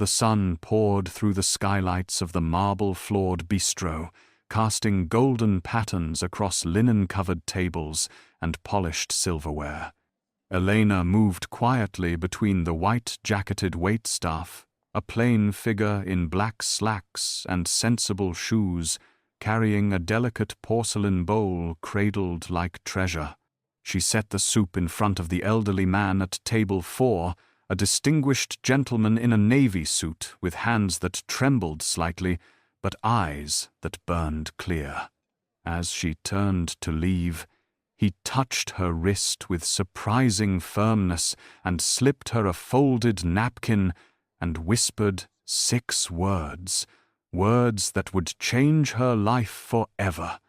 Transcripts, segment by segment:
The sun poured through the skylights of the marble-floored bistro, casting golden patterns across linen-covered tables and polished silverware. Elena moved quietly between the white-jacketed waitstaff, a plain figure in black slacks and sensible shoes, carrying a delicate porcelain bowl cradled like treasure. She set the soup in front of the elderly man at table 4, a distinguished gentleman in a navy suit with hands that trembled slightly, but eyes that burned clear. As she turned to leave, he touched her wrist with surprising firmness and slipped her a folded napkin and whispered 6 words, words that would change her life forever.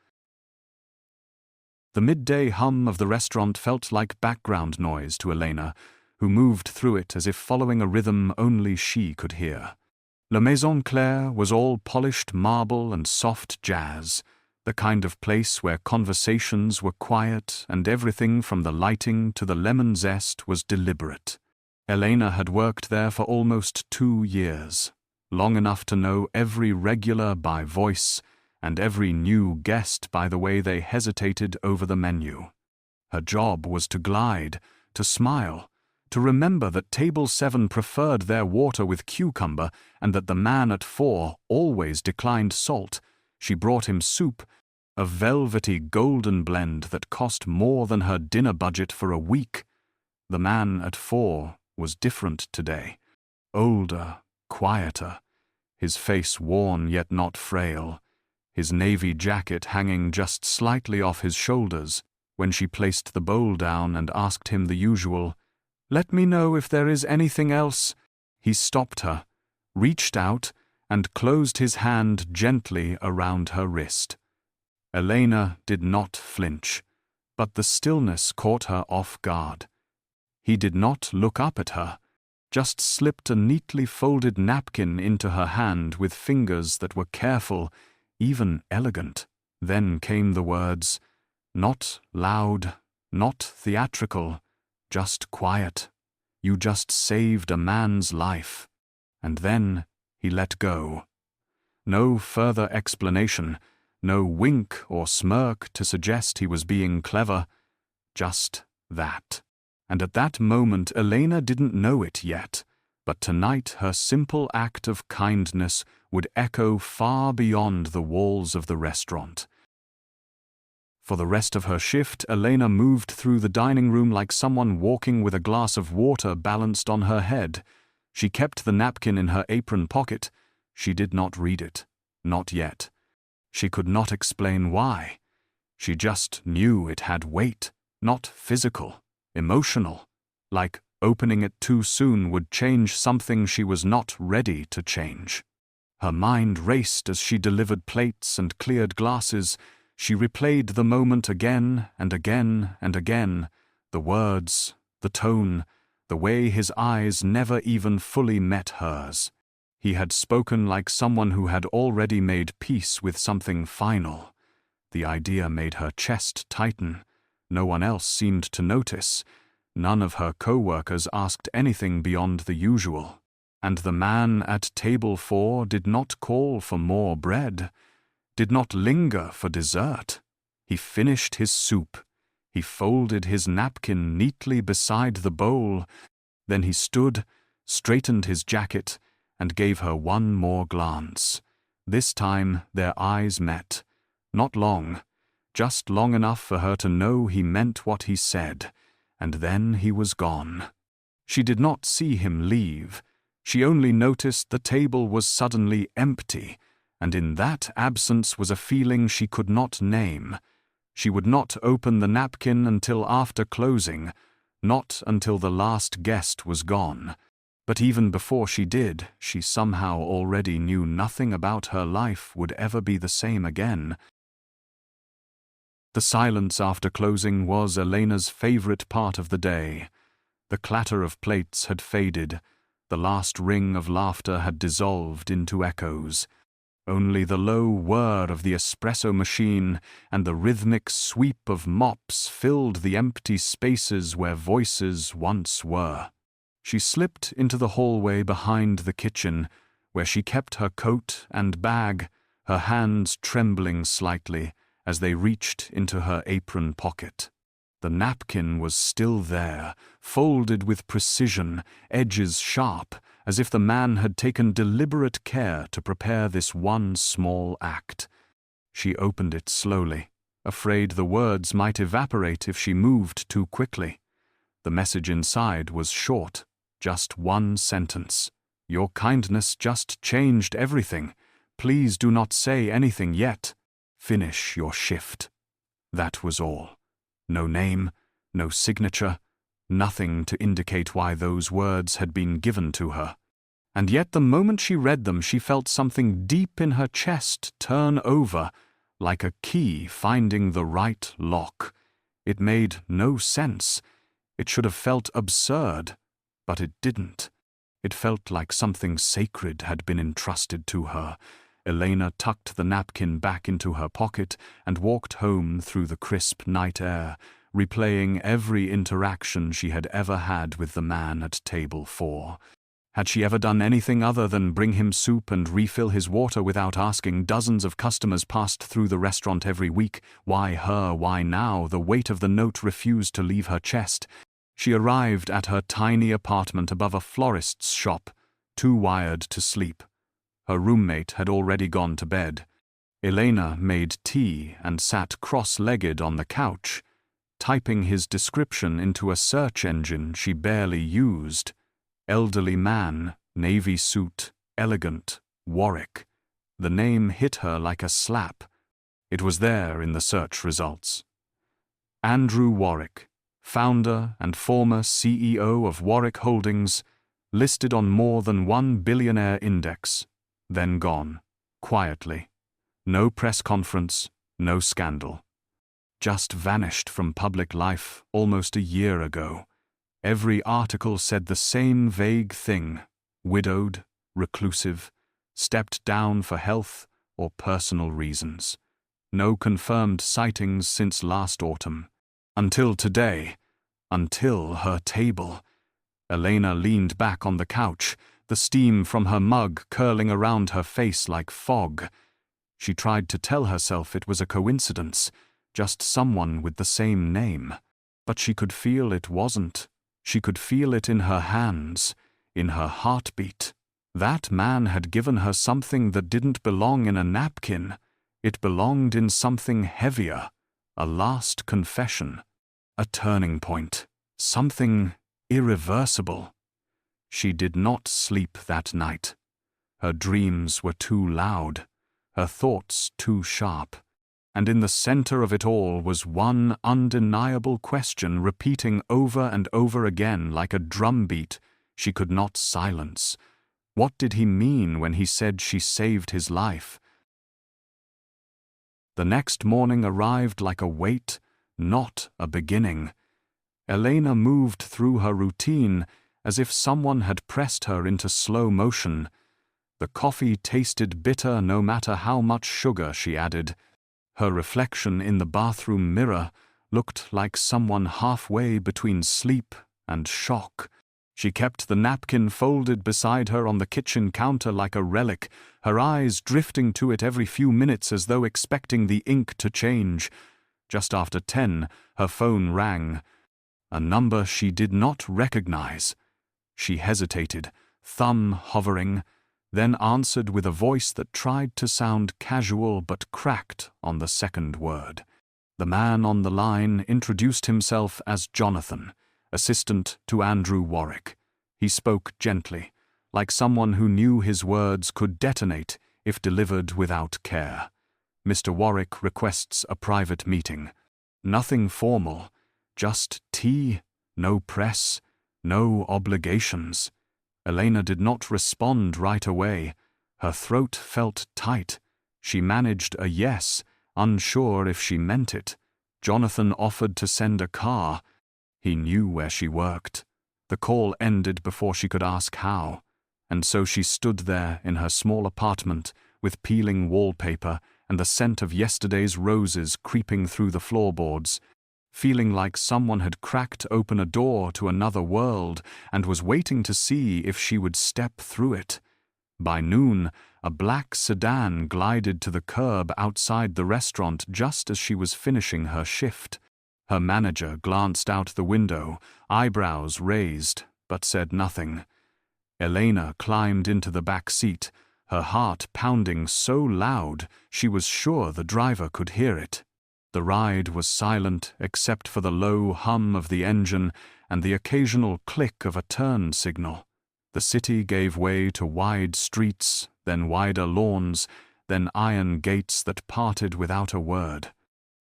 The midday hum of the restaurant felt like background noise to Elena, who moved through it as if following a rhythm only she could hear. La Maison Claire was all polished marble and soft jazz, the kind of place where conversations were quiet and everything from the lighting to the lemon zest was deliberate. Elena had worked there for almost 2 years, long enough to know every regular by voice and every new guest by the way they hesitated over the menu. Her job was to glide, to smile, to remember that Table 7 preferred their water with cucumber and that the man at 4 always declined salt. She brought him soup, a velvety golden blend that cost more than her dinner budget for a week. The man at 4 was different today, older, quieter, his face worn yet not frail, his navy jacket hanging just slightly off his shoulders. When she placed the bowl down and asked him the usual, "Let me know if there is anything else," he stopped her, reached out, and closed his hand gently around her wrist. Elena did not flinch, but the stillness caught her off guard. He did not look up at her, just slipped a neatly folded napkin into her hand with fingers that were careful, even elegant. Then came the words, not loud, not theatrical, just quiet. "You just saved a man's life." And then he let go. No further explanation, no wink or smirk to suggest he was being clever, just that. And at that moment Elena didn't know it yet, but tonight her simple act of kindness would echo far beyond the walls of the restaurant. For the rest of her shift, Elena moved through the dining room like someone walking with a glass of water balanced on her head. She kept the napkin in her apron pocket. She did not read it. Not yet. She could not explain why. She just knew it had weight, not physical, emotional, like opening it too soon would change something she was not ready to change. Her mind raced as she delivered plates and cleared glasses. She replayed the moment again and again and again, the words, the tone, the way his eyes never even fully met hers. He had spoken like someone who had already made peace with something final. The idea made her chest tighten. No one else seemed to notice. None of her co-workers asked anything beyond the usual. And the man at table 4 did not call for more bread, did not linger for dessert. He finished his soup. He folded his napkin neatly beside the bowl. Then he stood, straightened his jacket, and gave her one more glance. This time their eyes met. Not long, just long enough for her to know he meant what he said, and then he was gone. She did not see him leave. She only noticed the table was suddenly empty, and in that absence was a feeling she could not name. She would not open the napkin until after closing, not until the last guest was gone. But even before she did, she somehow already knew nothing about her life would ever be the same again. The silence after closing was Elena's favorite part of the day. The clatter of plates had faded. The last ring of laughter had dissolved into echoes. Only the low whir of the espresso machine and the rhythmic sweep of mops filled the empty spaces where voices once were. She slipped into the hallway behind the kitchen, where she kept her coat and bag, her hands trembling slightly as they reached into her apron pocket. The napkin was still there, folded with precision, edges sharp, as if the man had taken deliberate care to prepare this one small act. She opened it slowly, afraid the words might evaporate if she moved too quickly. The message inside was short, just one sentence. "Your kindness just changed everything. Please do not say anything yet. Finish your shift." That was all. No name, no signature, nothing to indicate why those words had been given to her. And yet the moment she read them, she felt something deep in her chest turn over, like a key finding the right lock. It made no sense. It should have felt absurd, but it didn't. It felt like something sacred had been entrusted to her. Elena tucked the napkin back into her pocket and walked home through the crisp night air, replaying every interaction she had ever had with the man at table 4. Had she ever done anything other than bring him soup and refill his water without asking? Dozens of customers passed through the restaurant every week. Why her? Why now? The weight of the note refused to leave her chest. She arrived at her tiny apartment above a florist's shop, too wired to sleep. Her roommate had already gone to bed. Elena made tea and sat cross-legged on the couch, typing his description into a search engine she barely used. Elderly man, navy suit, elegant, Warwick. The name hit her like a slap. It was there in the search results. Andrew Warwick, founder and former CEO of Warwick Holdings, listed on more than one billionaire index, then gone, quietly. No press conference, no scandal. Just vanished from public life almost a year ago. Every article said the same vague thing: widowed, reclusive, stepped down for health or personal reasons. No confirmed sightings since last autumn. Until today, until her table. Elena leaned back on the couch, the steam from her mug curling around her face like fog. She tried to tell herself it was a coincidence, just someone with the same name. But she could feel it wasn't. She could feel it in her hands, in her heartbeat. That man had given her something that didn't belong in a napkin. It belonged in something heavier, a last confession, a turning point, something irreversible. She did not sleep that night. Her dreams were too loud, her thoughts too sharp. And in the center of it all was one undeniable question repeating over and over again like a drumbeat she could not silence. What did he mean when he said she saved his life? The next morning arrived like a wait, not a beginning. Elena moved through her routine as if someone had pressed her into slow motion. The coffee tasted bitter no matter how much sugar she added. Her reflection in the bathroom mirror looked like someone halfway between sleep and shock. She kept the napkin folded beside her on the kitchen counter like a relic, her eyes drifting to it every few minutes as though expecting the ink to change. Just after 10, her phone rang. A number she did not recognize. She hesitated, thumb hovering, then answered with a voice that tried to sound casual but cracked on the second word. The man on the line introduced himself as Jonathan, assistant to Andrew Warwick. He spoke gently, like someone who knew his words could detonate if delivered without care. Mr. Warwick requests a private meeting. Nothing formal, just tea, no press, no obligations. Elena did not respond right away. Her throat felt tight. She managed a yes, unsure if she meant it. Jonathan offered to send a car. He knew where she worked. The call ended before she could ask how, and so she stood there in her small apartment with peeling wallpaper and the scent of yesterday's roses creeping through the floorboards. feeling like someone had cracked open a door to another world and was waiting to see if she would step through it. By noon, a black sedan glided to the curb outside the restaurant just as she was finishing her shift. Her manager glanced out the window, eyebrows raised, but said nothing. Elena climbed into the back seat, her heart pounding so loud she was sure the driver could hear it. The ride was silent except for the low hum of the engine and the occasional click of a turn signal. The city gave way to wide streets, then wider lawns, then iron gates that parted without a word.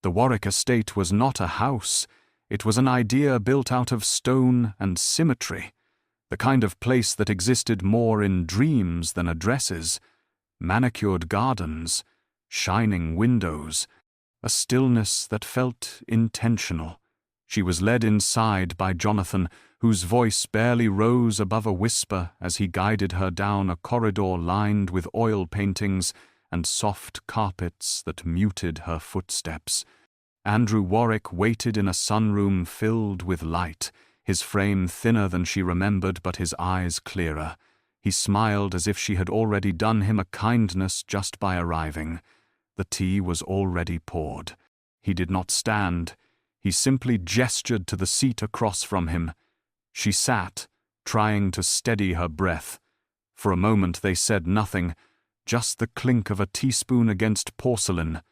The Warwick estate was not a house, it was an idea built out of stone and symmetry, the kind of place that existed more in dreams than addresses. Manicured gardens, shining windows, a stillness that felt intentional. She was led inside by Jonathan, whose voice barely rose above a whisper as he guided her down a corridor lined with oil paintings and soft carpets that muted her footsteps. Andrew Warwick waited in a sunroom filled with light, his frame thinner than she remembered but his eyes clearer. He smiled as if she had already done him a kindness just by arriving. The tea was already poured. He did not stand. He simply gestured to the seat across from him. She sat, trying to steady her breath. For a moment they said nothing, just the clink of a teaspoon against porcelain.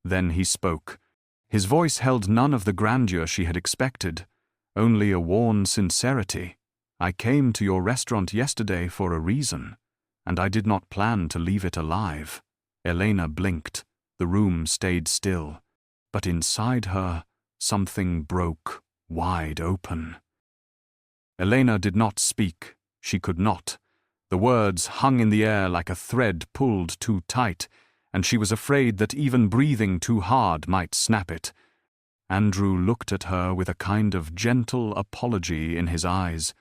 Then he spoke. His voice held none of the grandeur she had expected, only a worn sincerity. "I came to your restaurant yesterday for a reason, and I did not plan to leave it alive." Elena blinked. The room stayed still. But inside her, something broke wide open. Elena did not speak. She could not. The words hung in the air like a thread pulled too tight, and she was afraid that even breathing too hard might snap it. Andrew looked at her with a kind of gentle apology in his eyes,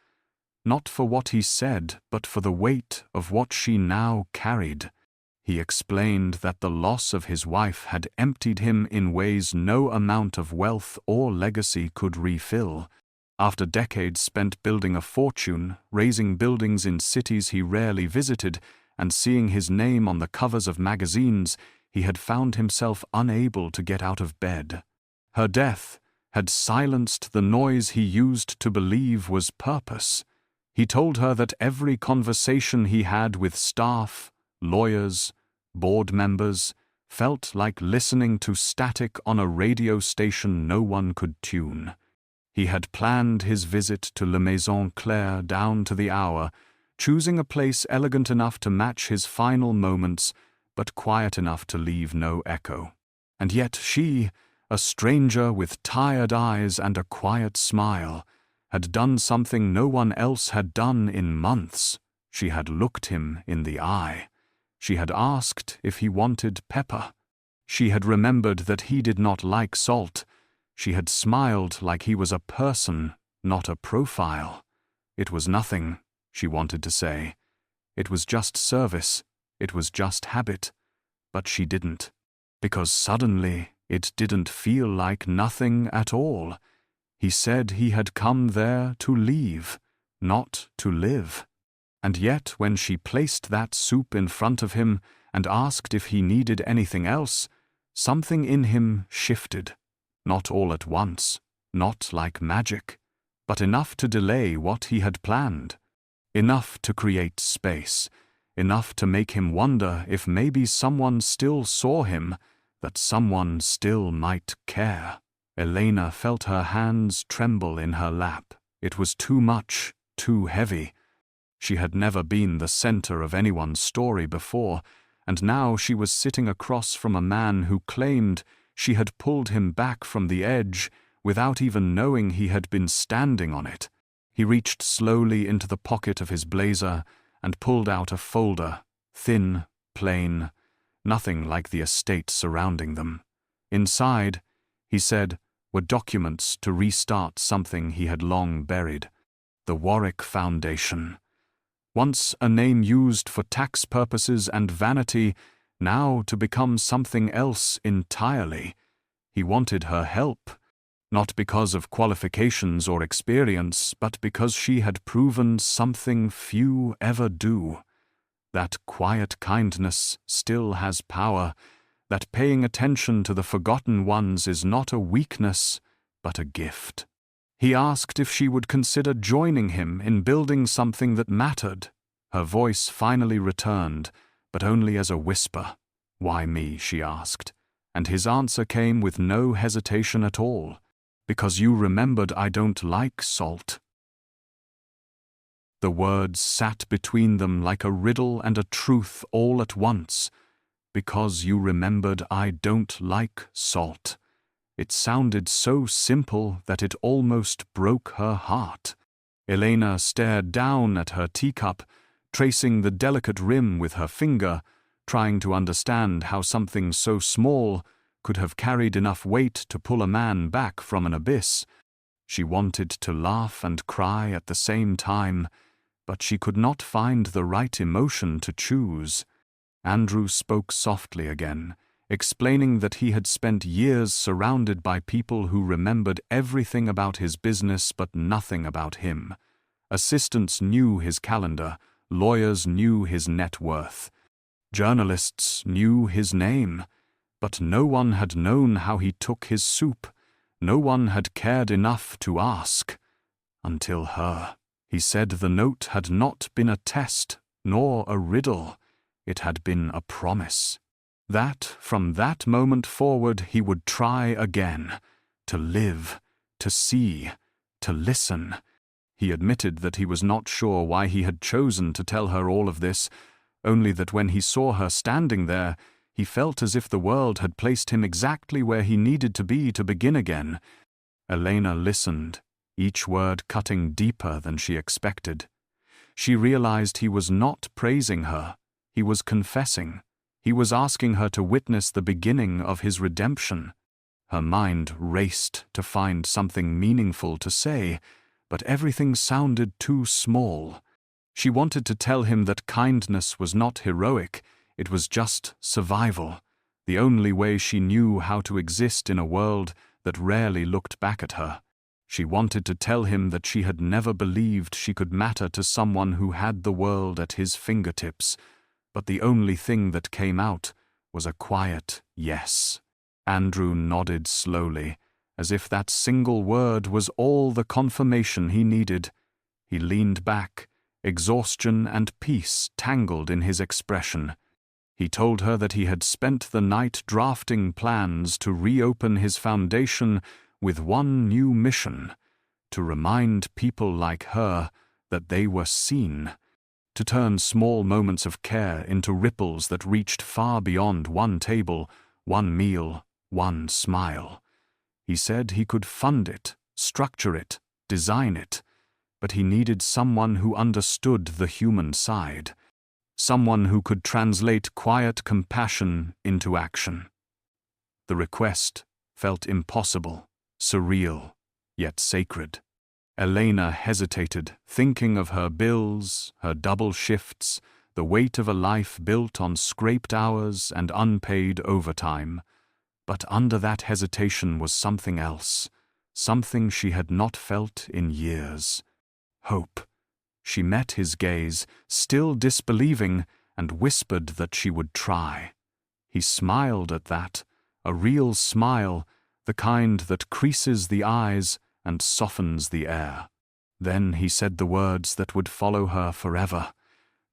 not for what he said, but for the weight of what she now carried. He explained that the loss of his wife had emptied him in ways no amount of wealth or legacy could refill. After decades spent building a fortune, raising buildings in cities he rarely visited, and seeing his name on the covers of magazines, he had found himself unable to get out of bed. Her death had silenced the noise he used to believe was purpose. He told her that every conversation he had with staff, lawyers, board members, felt like listening to static on a radio station no one could tune. He had planned his visit to La Maison Claire down to the hour, choosing a place elegant enough to match his final moments, but quiet enough to leave no echo. And yet she, a stranger with tired eyes and a quiet smile, had done something no one else had done in months. She had looked him in the eye. She had asked if he wanted pepper. She had remembered that he did not like salt. She had smiled like he was a person, not a profile. It was nothing, she wanted to say. It was just service. It was just habit. But she didn't. Because suddenly it didn't feel like nothing at all. He said he had come there to leave, not to live. And yet when she placed that soup in front of him and asked if he needed anything else, something in him shifted. Not all at once, not like magic, but enough to delay what he had planned. Enough to create space, enough to make him wonder if maybe someone still saw him, that someone still might care. Elena felt her hands tremble in her lap. It was too much, too heavy. She had never been the center of anyone's story before, and now she was sitting across from a man who claimed she had pulled him back from the edge without even knowing he had been standing on it. He reached slowly into the pocket of his blazer and pulled out a folder, thin, plain, nothing like the estate surrounding them. Inside, he said, were documents to restart something he had long buried. The Warwick Foundation. Once a name used for tax purposes and vanity, now to become something else entirely. He wanted her help, not because of qualifications or experience, but because she had proven something few ever do. That quiet kindness still has power, that paying attention to the forgotten ones is not a weakness, but a gift. He asked if she would consider joining him in building something that mattered. Her voice finally returned, but only as a whisper. "Why me?" she asked, and his answer came with no hesitation at all. "Because you remembered I don't like salt." The words sat between them like a riddle and a truth all at once. "Because you remembered I don't like salt." It sounded so simple that it almost broke her heart. Elena stared down at her teacup, tracing the delicate rim with her finger, trying to understand how something so small could have carried enough weight to pull a man back from an abyss. She wanted to laugh and cry at the same time, but she could not find the right emotion to choose. Andrew spoke softly again, explaining that he had spent years surrounded by people who remembered everything about his business but nothing about him. Assistants knew his calendar, lawyers knew his net worth, journalists knew his name, but no one had known how he took his soup. No one had cared enough to ask. Until her. He said the note had not been a test, nor a riddle. It had been a promise. That, from that moment forward, he would try again. To live, to see, to listen. He admitted that he was not sure why he had chosen to tell her all of this, only that when he saw her standing there, he felt as if the world had placed him exactly where he needed to be to begin again. Elena listened, each word cutting deeper than she expected. She realized he was not praising her. He was confessing. He was asking her to witness the beginning of his redemption. Her mind raced to find something meaningful to say, but everything sounded too small. She wanted to tell him that kindness was not heroic, it was just survival, the only way she knew how to exist in a world that rarely looked back at her. She wanted to tell him that she had never believed she could matter to someone who had the world at his fingertips, but the only thing that came out was a quiet yes. Andrew nodded slowly, as if that single word was all the confirmation he needed. He leaned back, exhaustion and peace tangled in his expression. He told her that he had spent the night drafting plans to reopen his foundation with one new mission: to remind people like her that they were seen, to turn small moments of care into ripples that reached far beyond one table, one meal, one smile. He said he could fund it, structure it, design it, but he needed someone who understood the human side, someone who could translate quiet compassion into action. The request felt impossible, surreal, yet sacred. Elena hesitated, thinking of her bills, her double shifts, the weight of a life built on scraped hours and unpaid overtime. But under that hesitation was something else, something she had not felt in years. Hope. She met his gaze, still disbelieving, and whispered that she would try. He smiled at that, a real smile, the kind that creases the eyes and softens the air. Then he said the words that would follow her forever.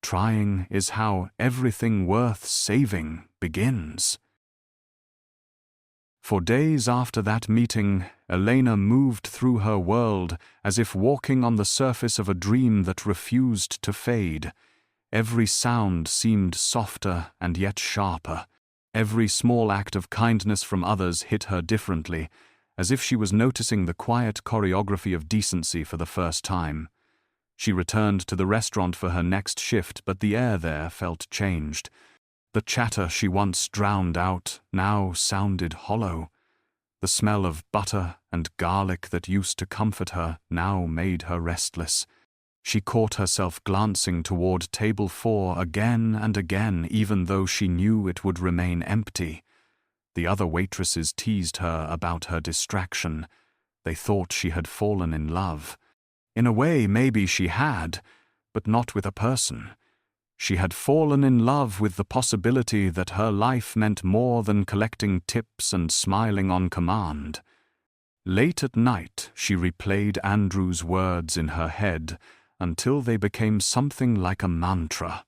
Trying is how everything worth saving begins. For days after that meeting, Elena moved through her world as if walking on the surface of a dream that refused to fade. Every sound seemed softer and yet sharper. Every small act of kindness from others hit her differently, as if she was noticing the quiet choreography of decency for the first time. She returned to the restaurant for her next shift, but the air there felt changed. The chatter she once drowned out now sounded hollow. The smell of butter and garlic that used to comfort her now made her restless. She caught herself glancing toward table 4 again and again, even though she knew it would remain empty. The other waitresses teased her about her distraction, They thought she had fallen in love. In a way, maybe she had, but not with a person. She had fallen in love with the possibility that her life meant more than collecting tips and smiling on command. Late at night, she replayed Andrew's words in her head until they became something like a mantra.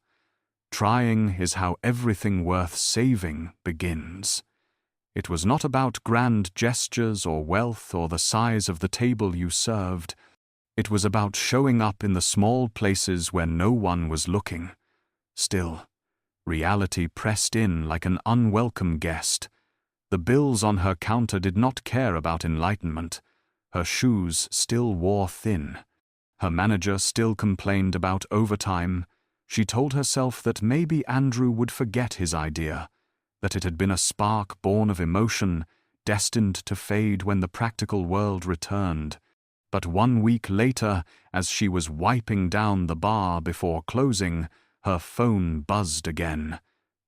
Trying is how everything worth saving begins. It was not about grand gestures or wealth or the size of the table you served. It was about showing up in the small places where no one was looking. Still, reality pressed in like an unwelcome guest. The bills on her counter did not care about enlightenment. Her shoes still wore thin. Her manager still complained about overtime. She told herself that maybe Andrew would forget his idea, that it had been a spark born of emotion, destined to fade when the practical world returned. But 1 week later, as she was wiping down the bar before closing, her phone buzzed again.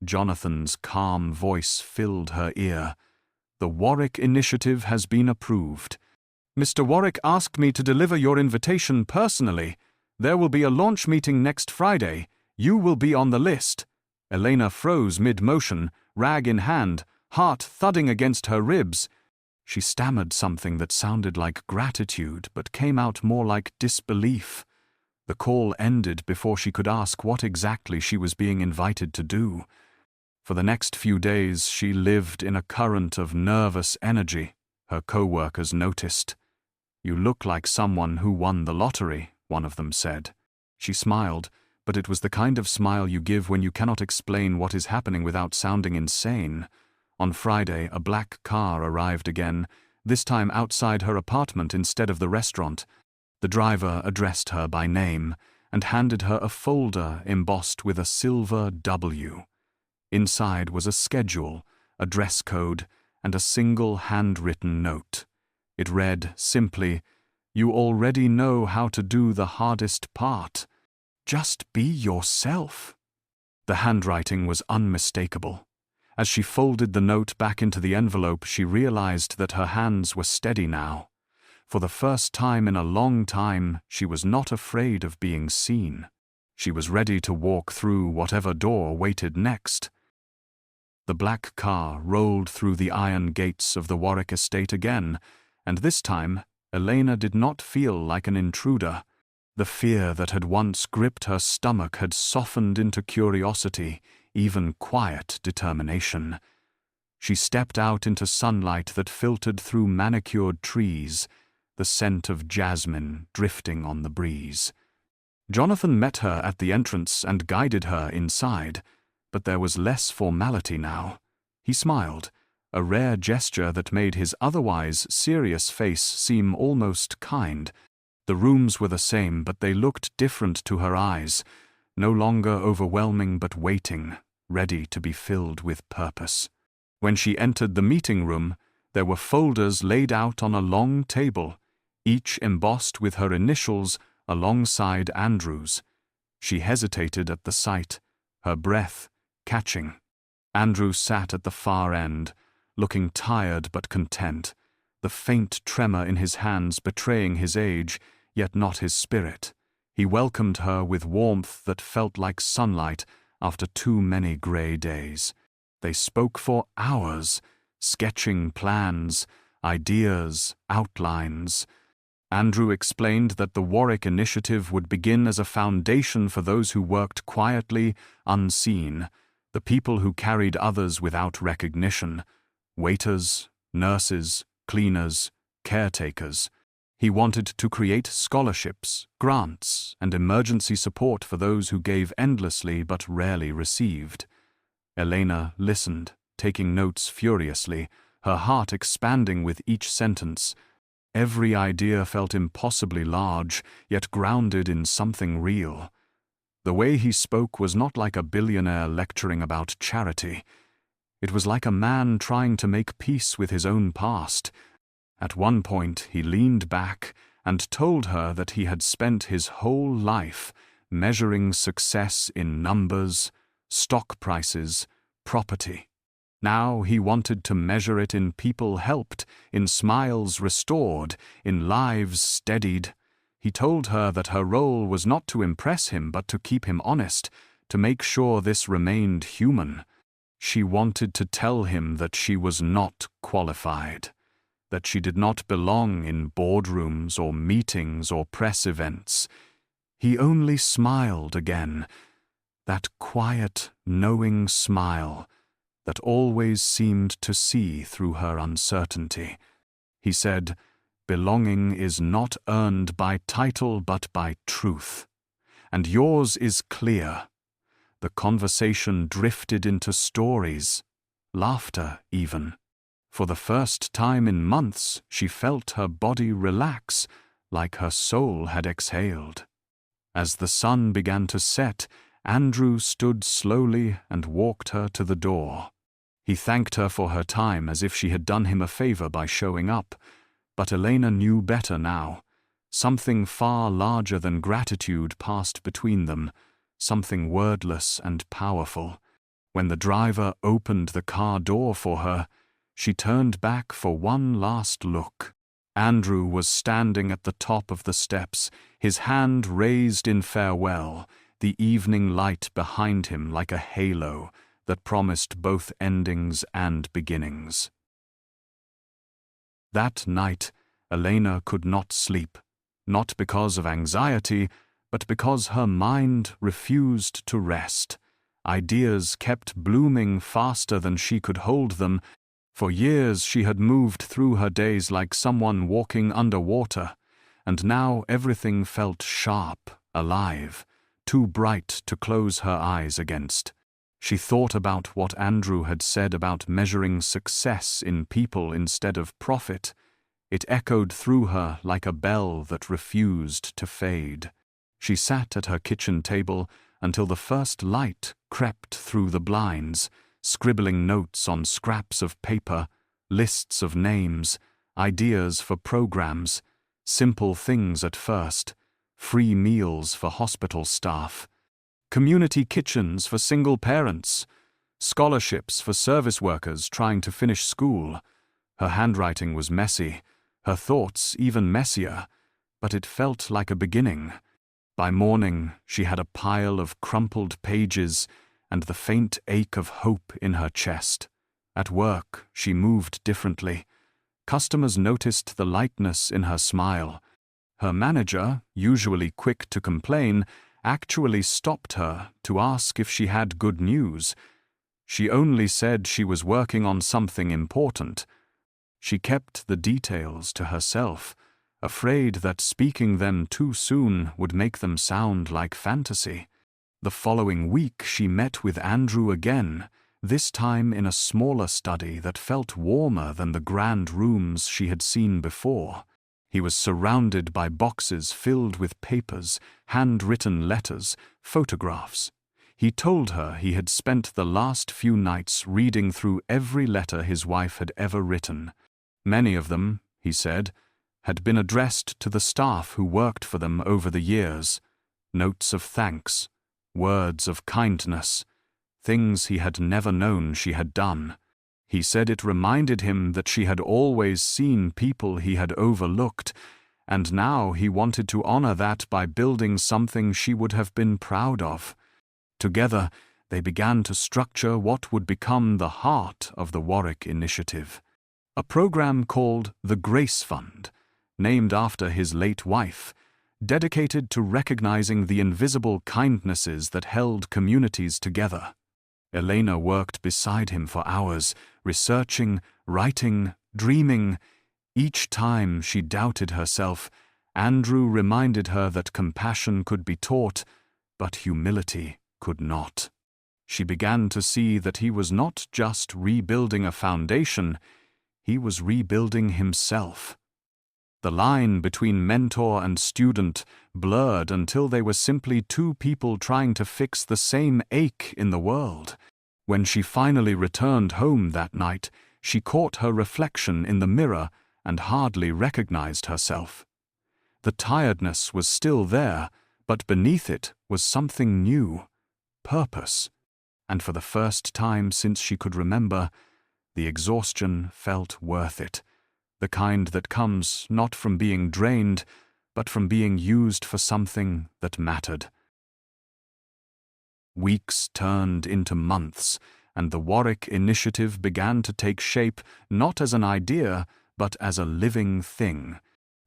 Jonathan's calm voice filled her ear. "The Warwick initiative has been approved. Mr. Warwick asked me to deliver your invitation personally. There will be a launch meeting next Friday. You will be on the list." Elena froze mid-motion, rag in hand, heart thudding against her ribs. She stammered something that sounded like gratitude but came out more like disbelief. The call ended before she could ask what exactly she was being invited to do. For the next few days, she lived in a current of nervous energy. Her co-workers noticed. "You look like someone who won the lottery," one of them said. She smiled, but it was the kind of smile you give when you cannot explain what is happening without sounding insane. On Friday, a black car arrived again, this time outside her apartment instead of the restaurant. The driver addressed her by name and handed her a folder embossed with a silver W. Inside was a schedule, a dress code, and a single handwritten note. It read simply, "You already know how to do the hardest part. Just be yourself." The handwriting was unmistakable. As she folded the note back into the envelope, she realized that her hands were steady now. For the first time in a long time, she was not afraid of being seen. She was ready to walk through whatever door waited next. The black car rolled through the iron gates of the Warwick estate again, and this time, Elena did not feel like an intruder. The fear that had once gripped her stomach had softened into curiosity, even quiet determination. She stepped out into sunlight that filtered through manicured trees, the scent of jasmine drifting on the breeze. Jonathan met her at the entrance and guided her inside, but there was less formality now. He smiled, a rare gesture that made his otherwise serious face seem almost kind. The rooms were the same, but they looked different to her eyes, no longer overwhelming but waiting, ready to be filled with purpose. When she entered the meeting room, there were folders laid out on a long table, each embossed with her initials alongside Andrew's. She hesitated at the sight, her breath catching. Andrew sat at the far end, looking tired but content, the faint tremor in his hands betraying his age, yet not his spirit. He welcomed her with warmth that felt like sunlight after too many gray days. They spoke for hours, sketching plans, ideas, outlines. Andrew explained that the Warwick initiative would begin as a foundation for those who worked quietly, unseen, the people who carried others without recognition, waiters, nurses, cleaners, caretakers. He wanted to create scholarships, grants, and emergency support for those who gave endlessly but rarely received. Elena listened, taking notes furiously, her heart expanding with each sentence. Every idea felt impossibly large, yet grounded in something real. The way he spoke was not like a billionaire lecturing about charity. It was like a man trying to make peace with his own past. At one point, he leaned back and told her that he had spent his whole life measuring success in numbers, stock prices, property. Now he wanted to measure it in people helped, in smiles restored, in lives steadied. He told her that her role was not to impress him but to keep him honest, to make sure this remained human. She wanted to tell him that she was not qualified, that she did not belong in boardrooms or meetings or press events. He only smiled again, that quiet, knowing smile that always seemed to see through her uncertainty. He said, "Belonging is not earned by title but by truth. And yours is clear." The conversation drifted into stories, laughter even. For the first time in months, she felt her body relax, like her soul had exhaled. As the sun began to set, Andrew stood slowly and walked her to the door. He thanked her for her time as if she had done him a favor by showing up, but Elena knew better now. Something far larger than gratitude passed between them, something wordless and powerful. When the driver opened the car door for her, she turned back for one last look. Andrew was standing at the top of the steps, his hand raised in farewell, the evening light behind him like a halo that promised both endings and beginnings. That night, Elena could not sleep, not because of anxiety, but because her mind refused to rest. Ideas kept blooming faster than she could hold them. For years she had moved through her days like someone walking underwater, and now everything felt sharp, alive, too bright to close her eyes against. She thought about what Andrew had said about measuring success in people instead of profit. It echoed through her like a bell that refused to fade. She sat at her kitchen table until the first light crept through the blinds, scribbling notes on scraps of paper, lists of names, ideas for programs, simple things at first, free meals for hospital staff, community kitchens for single parents, scholarships for service workers trying to finish school. Her handwriting was messy, her thoughts even messier, but it felt like a beginning. By morning, she had a pile of crumpled pages and the faint ache of hope in her chest. At work, she moved differently. Customers noticed the lightness in her smile. Her manager, usually quick to complain, actually stopped her to ask if she had good news. She only said she was working on something important. She kept the details to herself, afraid that speaking them too soon would make them sound like fantasy. The following week she met with Andrew again, this time in a smaller study that felt warmer than the grand rooms she had seen before. He was surrounded by boxes filled with papers, handwritten letters, photographs. He told her he had spent the last few nights reading through every letter his wife had ever written. Many of them, he said, had been addressed to the staff who worked for them over the years. Notes of thanks, words of kindness, things he had never known she had done. He said it reminded him that she had always seen people he had overlooked, and now he wanted to honor that by building something she would have been proud of. Together, they began to structure what would become the heart of the Warwick Initiative, a program called the Grace Fund, named after his late wife, dedicated to recognizing the invisible kindnesses that held communities together. Elena worked beside him for hours, researching, writing, dreaming. Each time she doubted herself, Andrew reminded her that compassion could be taught, but humility could not. She began to see that he was not just rebuilding a foundation, he was rebuilding himself. The line between mentor and student blurred until they were simply two people trying to fix the same ache in the world. When she finally returned home that night, she caught her reflection in the mirror and hardly recognized herself. The tiredness was still there, but beneath it was something new, purpose. and for the first time since she could remember, the exhaustion felt worth it, the kind that comes not from being drained, but from being used for something that mattered. Weeks turned into months, and the Warwick Initiative began to take shape not as an idea, but as a living thing.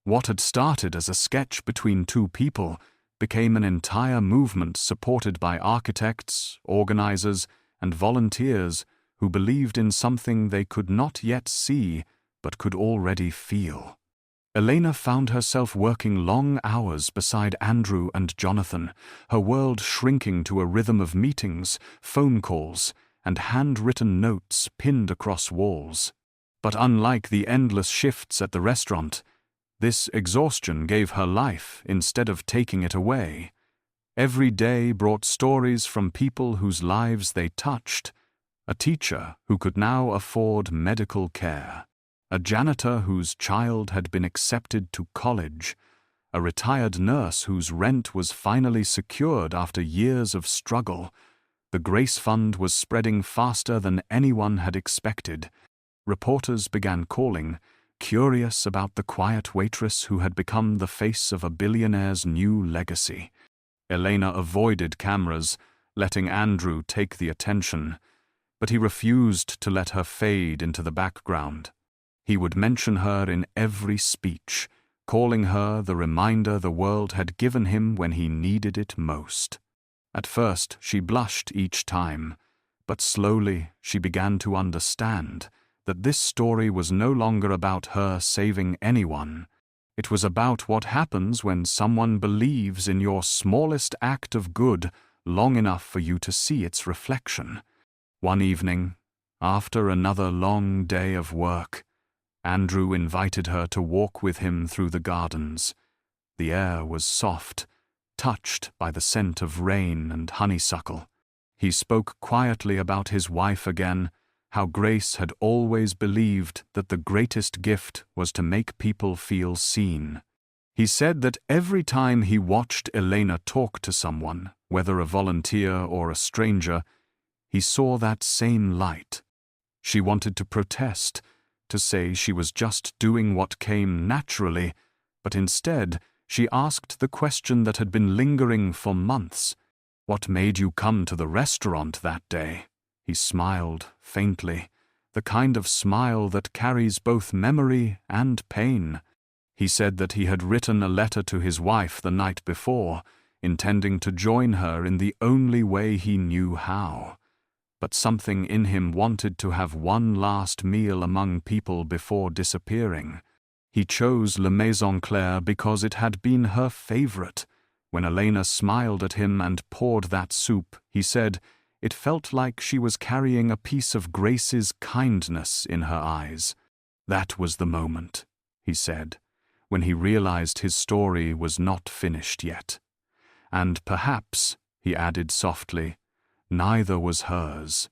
What had started as a sketch between two people became an entire movement supported by architects, organizers, and volunteers who believed in something they could not yet see but could already feel. Elena found herself working long hours beside Andrew and Jonathan, her world shrinking to a rhythm of meetings, phone calls, and handwritten notes pinned across walls. But unlike the endless shifts at the restaurant, this exhaustion gave her life instead of taking it away. Every day brought stories from people whose lives they touched, a teacher who could now afford medical care, a janitor whose child had been accepted to college, a retired nurse whose rent was finally secured after years of struggle. The Grace Fund was spreading faster than anyone had expected. Reporters began calling, curious about the quiet waitress who had become the face of a billionaire's new legacy. Elena avoided cameras, letting Andrew take the attention, but he refused to let her fade into the background. He would mention her in every speech, calling her the reminder the world had given him when he needed it most. At first, she blushed each time, but slowly she began to understand that this story was no longer about her saving anyone. It was about what happens when someone believes in your smallest act of good long enough for you to see its reflection. One evening, after another long day of work, Andrew invited her to walk with him through the gardens. The air was soft, touched by the scent of rain and honeysuckle. He spoke quietly about his wife again, how Grace had always believed that the greatest gift was to make people feel seen. He said that every time he watched Elena talk to someone, whether a volunteer or a stranger, he saw that same light. She wanted to protest, to say she was just doing what came naturally, but instead she asked the question that had been lingering for months. "What made you come to the restaurant that day?" He smiled faintly, the kind of smile that carries both memory and pain. He said that he had written a letter to his wife the night before, intending to join her in the only way he knew how. But something in him wanted to have one last meal among people before disappearing. He chose Le Maison Claire because it had been her favorite. When Elena smiled at him and poured that soup, he said, it felt like she was carrying a piece of Grace's kindness in her eyes. That was the moment, he said, when he realized his story was not finished yet. And perhaps, he added softly, neither was hers.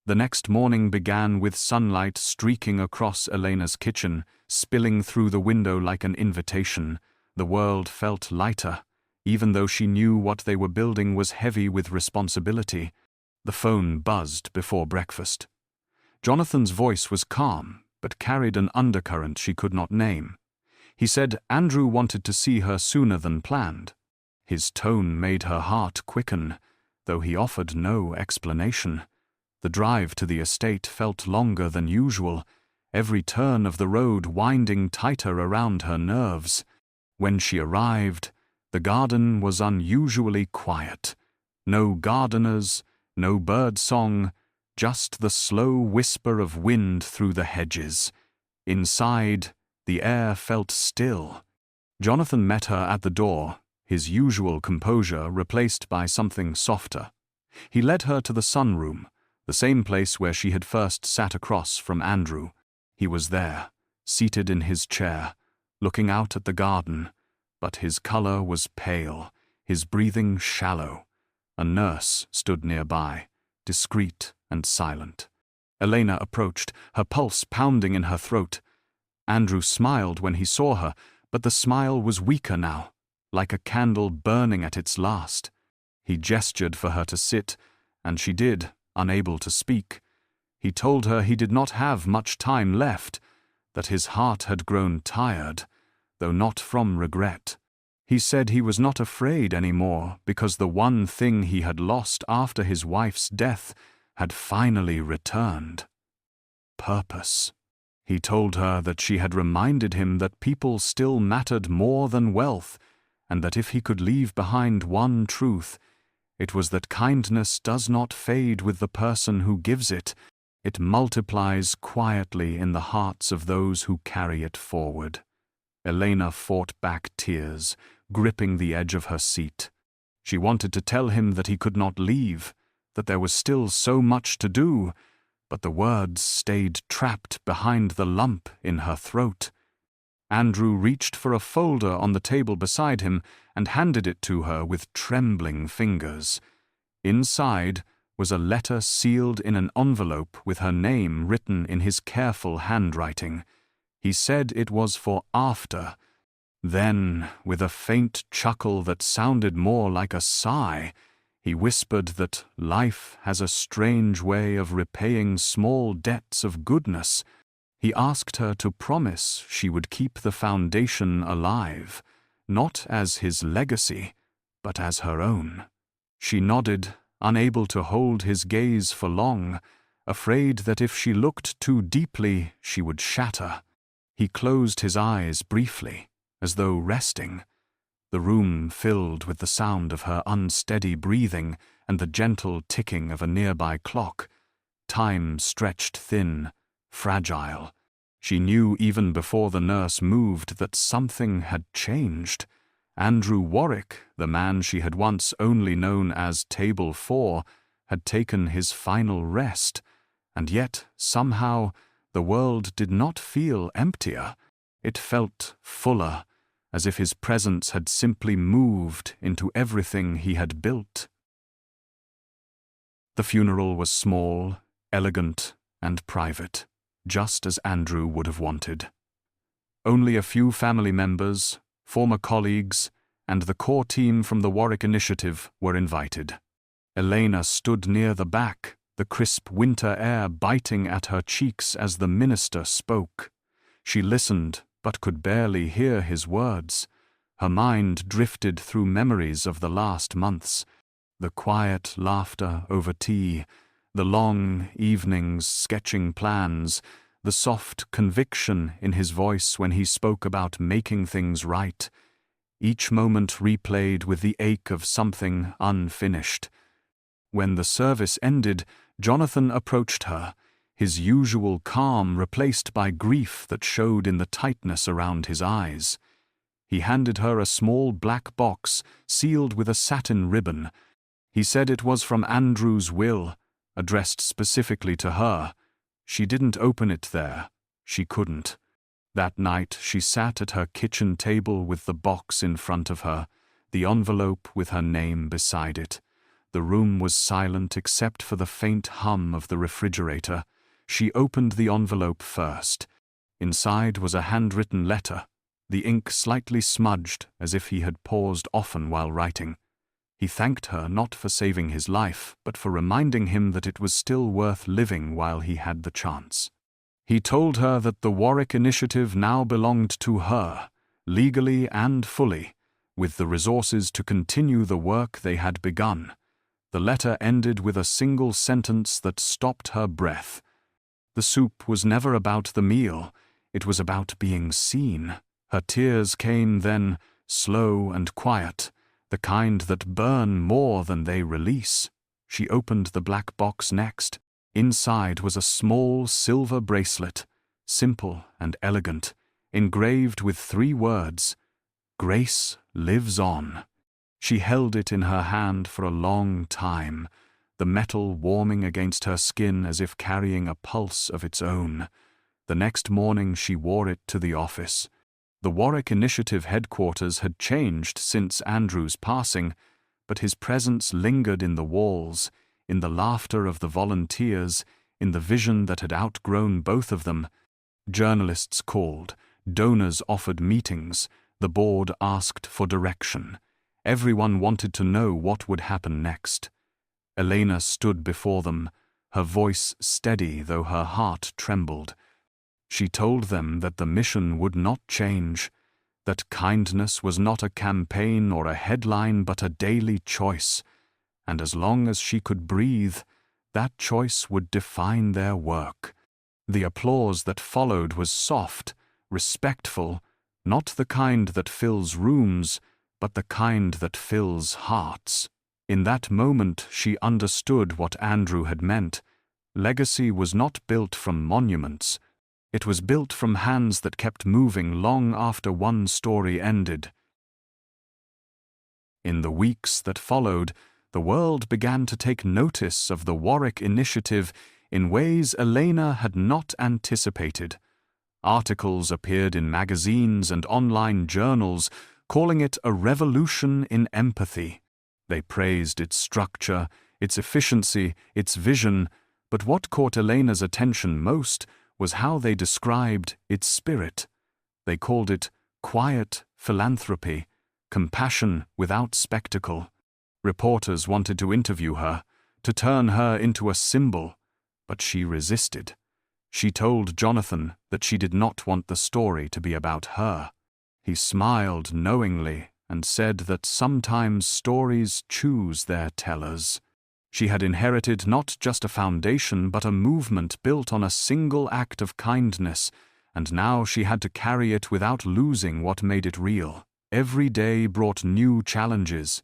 The next morning began with sunlight streaking across Elena's kitchen, spilling through the window like an invitation. The world felt lighter, even though she knew what they were building was heavy with responsibility. The phone buzzed before breakfast. Jonathan's voice was calm, but carried an undercurrent she could not name. He said Andrew wanted to see her sooner than planned. His tone made her heart quicken, though he offered no explanation. The drive to the estate felt longer than usual, every turn of the road winding tighter around her nerves. When she arrived, the garden was unusually quiet. No gardeners, no bird song, just the slow whisper of wind through the hedges. Inside, the air felt still. Jonathan met her at the door, his usual composure replaced by something softer. He led her to the sunroom, the same place where she had first sat across from Andrew. He was there, seated in his chair, looking out at the garden, but his color was pale, his breathing shallow. A nurse stood nearby, discreet and silent. Elena approached, her pulse pounding in her throat. Andrew smiled when he saw her, but the smile was weaker now, like a candle burning at its last. He gestured for her to sit, and she did, unable to speak. He told her he did not have much time left, that his heart had grown tired, though not from regret. He said he was not afraid anymore because the one thing he had lost after his wife's death had finally returned. Purpose. He told her that she had reminded him that people still mattered more than wealth, and that if he could leave behind one truth, it was that kindness does not fade with the person who gives it. It multiplies quietly in the hearts of those who carry it forward. Elena fought back tears, gripping the edge of her seat. She wanted to tell him that he could not leave, that there was still so much to do, but the words stayed trapped behind the lump in her throat. Andrew reached for a folder on the table beside him and handed it to her with trembling fingers. Inside was a letter sealed in an envelope with her name written in his careful handwriting. He said it was for after. Then, with a faint chuckle that sounded more like a sigh, he whispered that life has a strange way of repaying small debts of goodness. He asked her to promise she would keep the foundation alive, not as his legacy, but as her own. She nodded, unable to hold his gaze for long, afraid that if she looked too deeply, she would shatter. He closed his eyes briefly, as though resting. The room filled with the sound of her unsteady breathing and the gentle ticking of a nearby clock. Time stretched thin, fragile. She knew even before the nurse moved that something had changed. Andrew Warwick, the man she had once only known as Table 4, had taken his final rest, and yet, somehow, the world did not feel emptier. It felt fuller, as if his presence had simply moved into everything he had built. The funeral was small, elegant, and private, just as Andrew would have wanted. Only a few family members, former colleagues, and the core team from the Warwick Initiative were invited. Elena stood near the back, the crisp winter air biting at her cheeks as the minister spoke. She listened, but could barely hear his words. Her mind drifted through memories of the last months, the quiet laughter over tea, the long evenings sketching plans, the soft conviction in his voice when he spoke about making things right. Each moment replayed with the ache of something unfinished. When the service ended, Jonathan approached her, his usual calm replaced by grief that showed in the tightness around his eyes. He handed her a small black box sealed with a satin ribbon. He said it was from Andrew's will, addressed specifically to her. She didn't open it there. She couldn't. That night she sat at her kitchen table with the box in front of her, the envelope with her name beside it. The room was silent except for the faint hum of the refrigerator. She opened the envelope first. Inside was a handwritten letter, the ink slightly smudged as if he had paused often while writing. He thanked her not for saving his life, but for reminding him that it was still worth living while he had the chance. He told her that the Warwick Initiative now belonged to her, legally and fully, with the resources to continue the work they had begun. The letter ended with a single sentence that stopped her breath. The soup was never about the meal, it was about being seen. Her tears came then, slow and quiet, the kind that burn more than they release. She opened the black box next. Inside was a small silver bracelet, simple and elegant, engraved with 3 words, "Grace lives on." She held it in her hand for a long time, the metal warming against her skin as if carrying a pulse of its own. The next morning she wore it to the office. The Warwick Initiative headquarters had changed since Andrew's passing, but his presence lingered in the walls, in the laughter of the volunteers, in the vision that had outgrown both of them. Journalists called, donors offered meetings, the board asked for direction. Everyone wanted to know what would happen next. Elena stood before them, her voice steady though her heart trembled. She told them that the mission would not change, that kindness was not a campaign or a headline but a daily choice, and as long as she could breathe, that choice would define their work. The applause that followed was soft, respectful, not the kind that fills rooms, but the kind that fills hearts. In that moment she understood what Andrew had meant. Legacy was not built from monuments. It was built from hands that kept moving long after one story ended. In the weeks that followed, the world began to take notice of the Warwick Initiative in ways Elena had not anticipated. Articles appeared in magazines and online journals, calling it a revolution in empathy. They praised its structure, its efficiency, its vision, but what caught Elena's attention most was how they described its spirit. They called it quiet philanthropy, compassion without spectacle. Reporters wanted to interview her, to turn her into a symbol, but she resisted. She told Jonathan that she did not want the story to be about her. He smiled knowingly and said that sometimes stories choose their tellers. She had inherited not just a foundation but a movement built on a single act of kindness, and now she had to carry it without losing what made it real. Every day brought new challenges.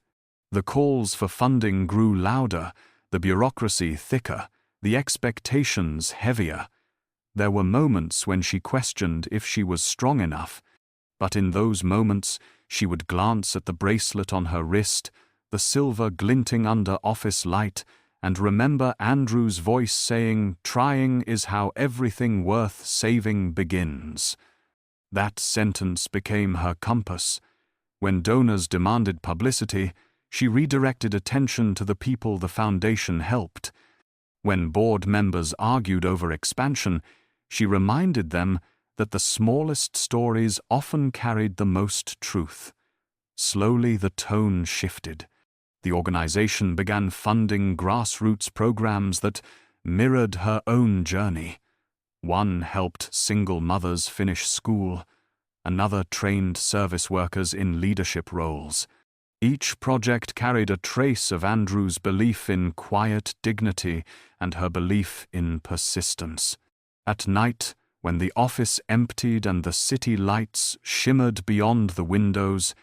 The calls for funding grew louder, the bureaucracy thicker, the expectations heavier. There were moments when she questioned if she was strong enough, but in those moments she would glance at the bracelet on her wrist, the silver glinting under office light, and remember Andrew's voice saying, "Trying is how everything worth saving begins." That sentence became her compass. When donors demanded publicity, she redirected attention to the people the foundation helped. When board members argued over expansion, she reminded them that the smallest stories often carried the most truth. Slowly the tone shifted. The organization began funding grassroots programs that mirrored her own journey. One helped single mothers finish school. Another trained service workers in leadership roles. Each project carried a trace of Andrew's belief in quiet dignity and her belief in persistence. At night, when the office emptied and the city lights shimmered beyond the windows,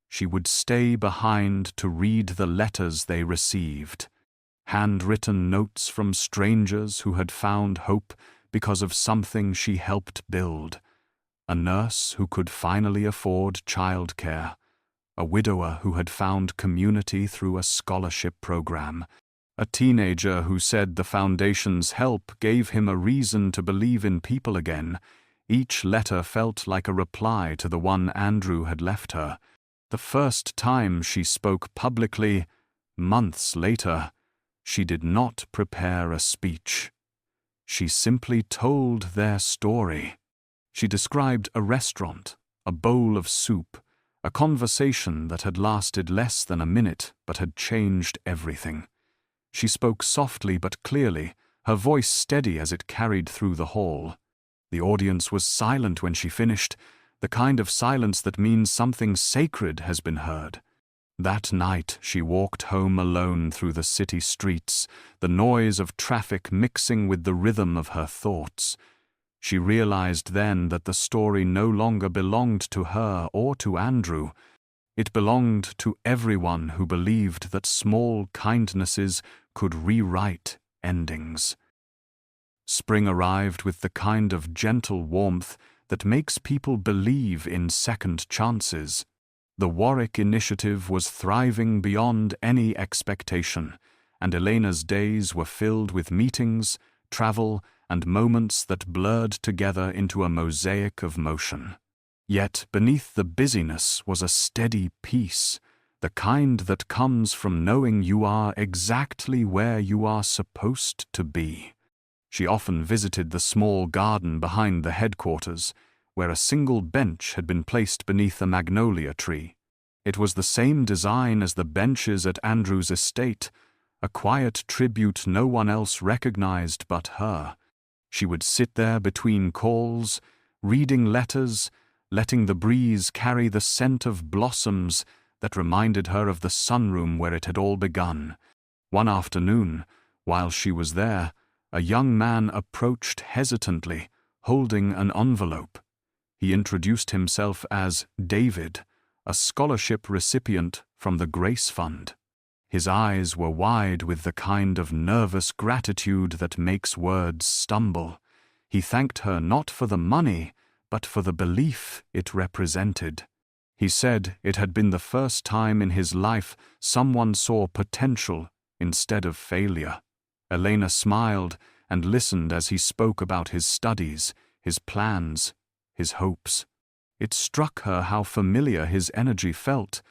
she would stay behind to read the letters they received. Handwritten notes from strangers who had found hope because of something she helped build. A nurse who could finally afford childcare. A widower who had found community through a scholarship program. A teenager who said the foundation's help gave him a reason to believe in people again. Each letter felt like a reply to the one Andrew had left her. The first time she spoke publicly, months later, she did not prepare a speech. She simply told their story. She described a restaurant, a bowl of soup, a conversation that had lasted less than a minute but had changed everything. She spoke softly but clearly, her voice steady as it carried through the hall. The audience was silent when she finished, the kind of silence that means something sacred has been heard. That night she walked home alone through the city streets, the noise of traffic mixing with the rhythm of her thoughts. She realized then that the story no longer belonged to her or to Andrew. It belonged to everyone who believed that small kindnesses could rewrite endings. Spring arrived with the kind of gentle warmth that makes people believe in second chances. The Warwick Initiative was thriving beyond any expectation, and Elena's days were filled with meetings, travel, and moments that blurred together into a mosaic of motion. Yet beneath the busyness was a steady peace, the kind that comes from knowing you are exactly where you are supposed to be. She often visited the small garden behind the headquarters, where a single bench had been placed beneath a magnolia tree. It was the same design as the benches at Andrew's estate, a quiet tribute no one else recognized but her. She would sit there between calls, reading letters, letting the breeze carry the scent of blossoms that reminded her of the sunroom where it had all begun. One afternoon, while she was there, a young man approached hesitantly, holding an envelope. He introduced himself as David, a scholarship recipient from the Grace Fund. His eyes were wide with the kind of nervous gratitude that makes words stumble. He thanked her not for the money, but for the belief it represented. He said it had been the first time in his life someone saw potential instead of failure. Elena smiled and listened as he spoke about his studies, his plans, his hopes. It struck her how familiar his energy felt,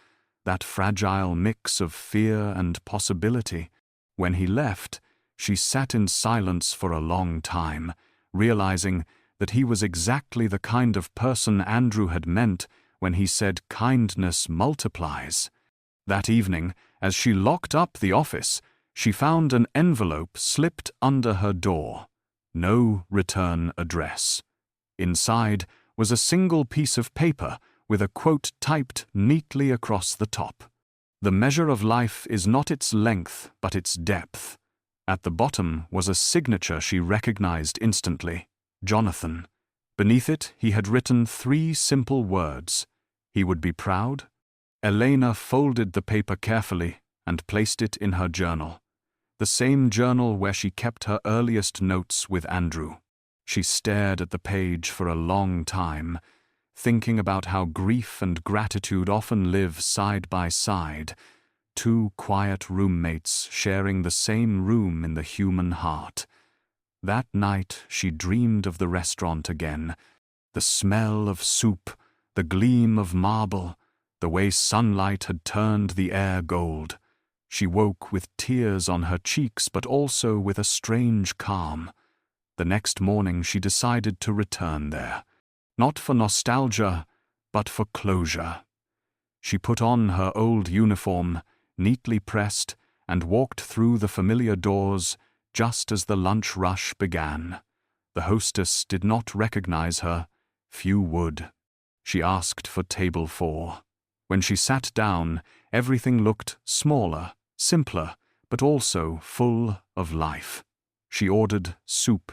that fragile mix of fear and possibility. When he left, she sat in silence for a long time, realizing that he was exactly the kind of person Andrew had meant when he said kindness multiplies. That evening, as she locked up the office, she found an envelope slipped under her door. No return address. Inside was a single piece of paper with a quote typed neatly across the top. "The measure of life is not its length, but its depth." At the bottom was a signature she recognized instantly: Jonathan. Beneath it, he had written 3 simple words: he would be proud. Elena folded the paper carefully and placed it in her journal, the same journal where she kept her earliest notes with Andrew. She stared at the page for a long time, thinking about how grief and gratitude often live side by side, 2 quiet roommates sharing the same room in the human heart. That night she dreamed of the restaurant again, the smell of soup, the gleam of marble, the way sunlight had turned the air gold. She woke with tears on her cheeks, but also with a strange calm. The next morning she decided to return there, not for nostalgia, but for closure. She put on her old uniform, neatly pressed, and walked through the familiar doors just as the lunch rush began. The hostess did not recognize her. Few would. She asked for table 4. When she sat down, everything looked smaller, simpler, but also full of life. She ordered soup.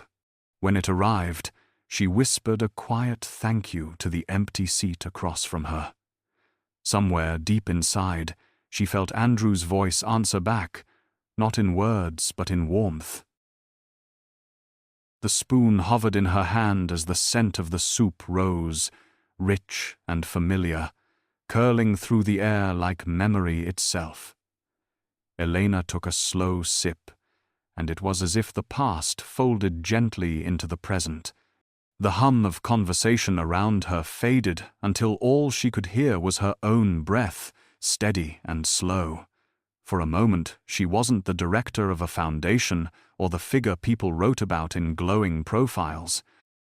When it arrived, she whispered a quiet thank you to the empty seat across from her. Somewhere deep inside, she felt Andrew's voice answer back, not in words but in warmth. The spoon hovered in her hand as the scent of the soup rose, rich and familiar, curling through the air like memory itself. Elena took a slow sip, and it was as if the past folded gently into the present. The hum of conversation around her faded until all she could hear was her own breath, steady and slow. For a moment, she wasn't the director of a foundation or the figure people wrote about in glowing profiles.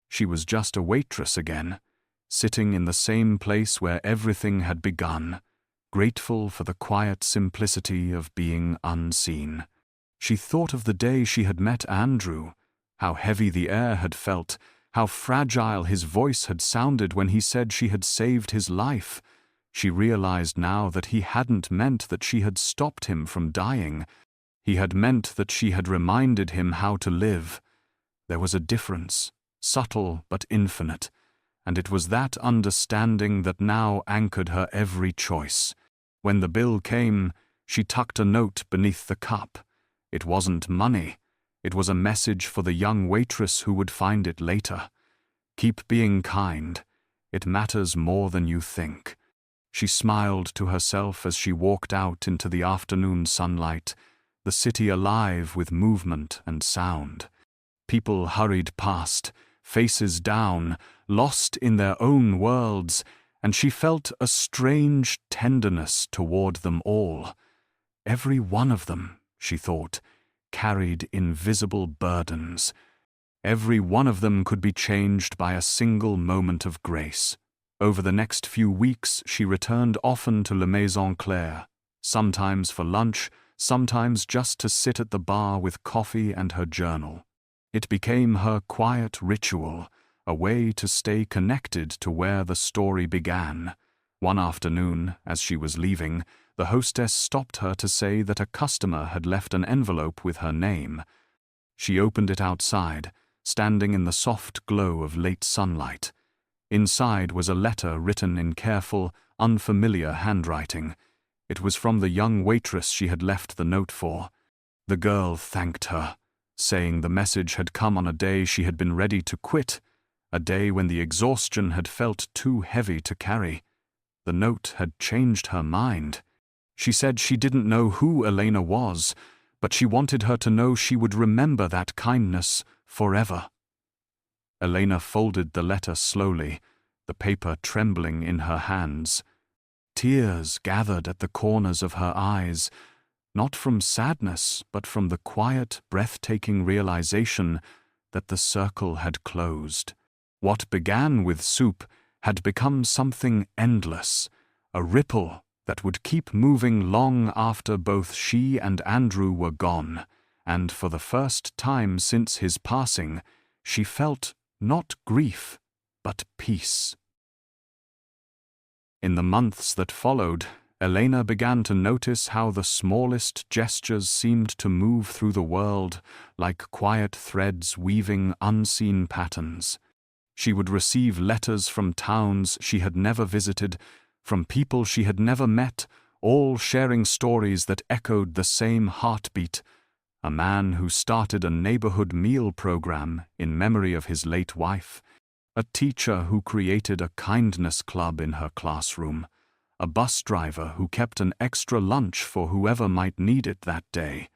She was just a waitress again, sitting in the same place where everything had begun, grateful for the quiet simplicity of being unseen. She thought of the day she had met Andrew, how heavy the air had felt, how fragile his voice had sounded when he said she had saved his life. She realized now that he hadn't meant that she had stopped him from dying. He had meant that she had reminded him how to live. There was a difference, subtle but infinite, and it was that understanding that now anchored her every choice. When the bill came, she tucked a note beneath the cup. It wasn't money. It was a message for the young waitress who would find it later. Keep being kind. It matters more than you think. She smiled to herself as she walked out into the afternoon sunlight, the city alive with movement and sound. People hurried past, faces down, lost in their own worlds, and she felt a strange tenderness toward them all. Every one of them, she thought, carried invisible burdens. Every one of them could be changed by a single moment of grace. Over the next few weeks, she returned often to La Maison Claire, sometimes for lunch, sometimes just to sit at the bar with coffee and her journal. It became her quiet ritual, a way to stay connected to where the story began. One afternoon, as she was leaving, the hostess stopped her to say that a customer had left an envelope with her name. She opened it outside, standing in the soft glow of late sunlight. Inside was a letter written in careful, unfamiliar handwriting. It was from the young waitress she had left the note for. The girl thanked her, saying the message had come on a day she had been ready to quit, a day when the exhaustion had felt too heavy to carry. The note had changed her mind. She said she didn't know who Elena was, but she wanted her to know she would remember that kindness forever. Elena folded the letter slowly, the paper trembling in her hands. Tears gathered at the corners of her eyes, not from sadness, but from the quiet, breathtaking realization that the circle had closed. What began with soup had become something endless, a ripple that would keep moving long after both she and Andrew were gone, and for the first time since his passing, she felt not grief, but peace. In the months that followed, Elena began to notice how the smallest gestures seemed to move through the world like quiet threads weaving unseen patterns. She would receive letters from towns she had never visited, from people she had never met, all sharing stories that echoed the same heartbeat. A man who started a neighborhood meal program in memory of his late wife, a teacher who created a kindness club in her classroom, a bus driver who kept an extra lunch for whoever might need it that day.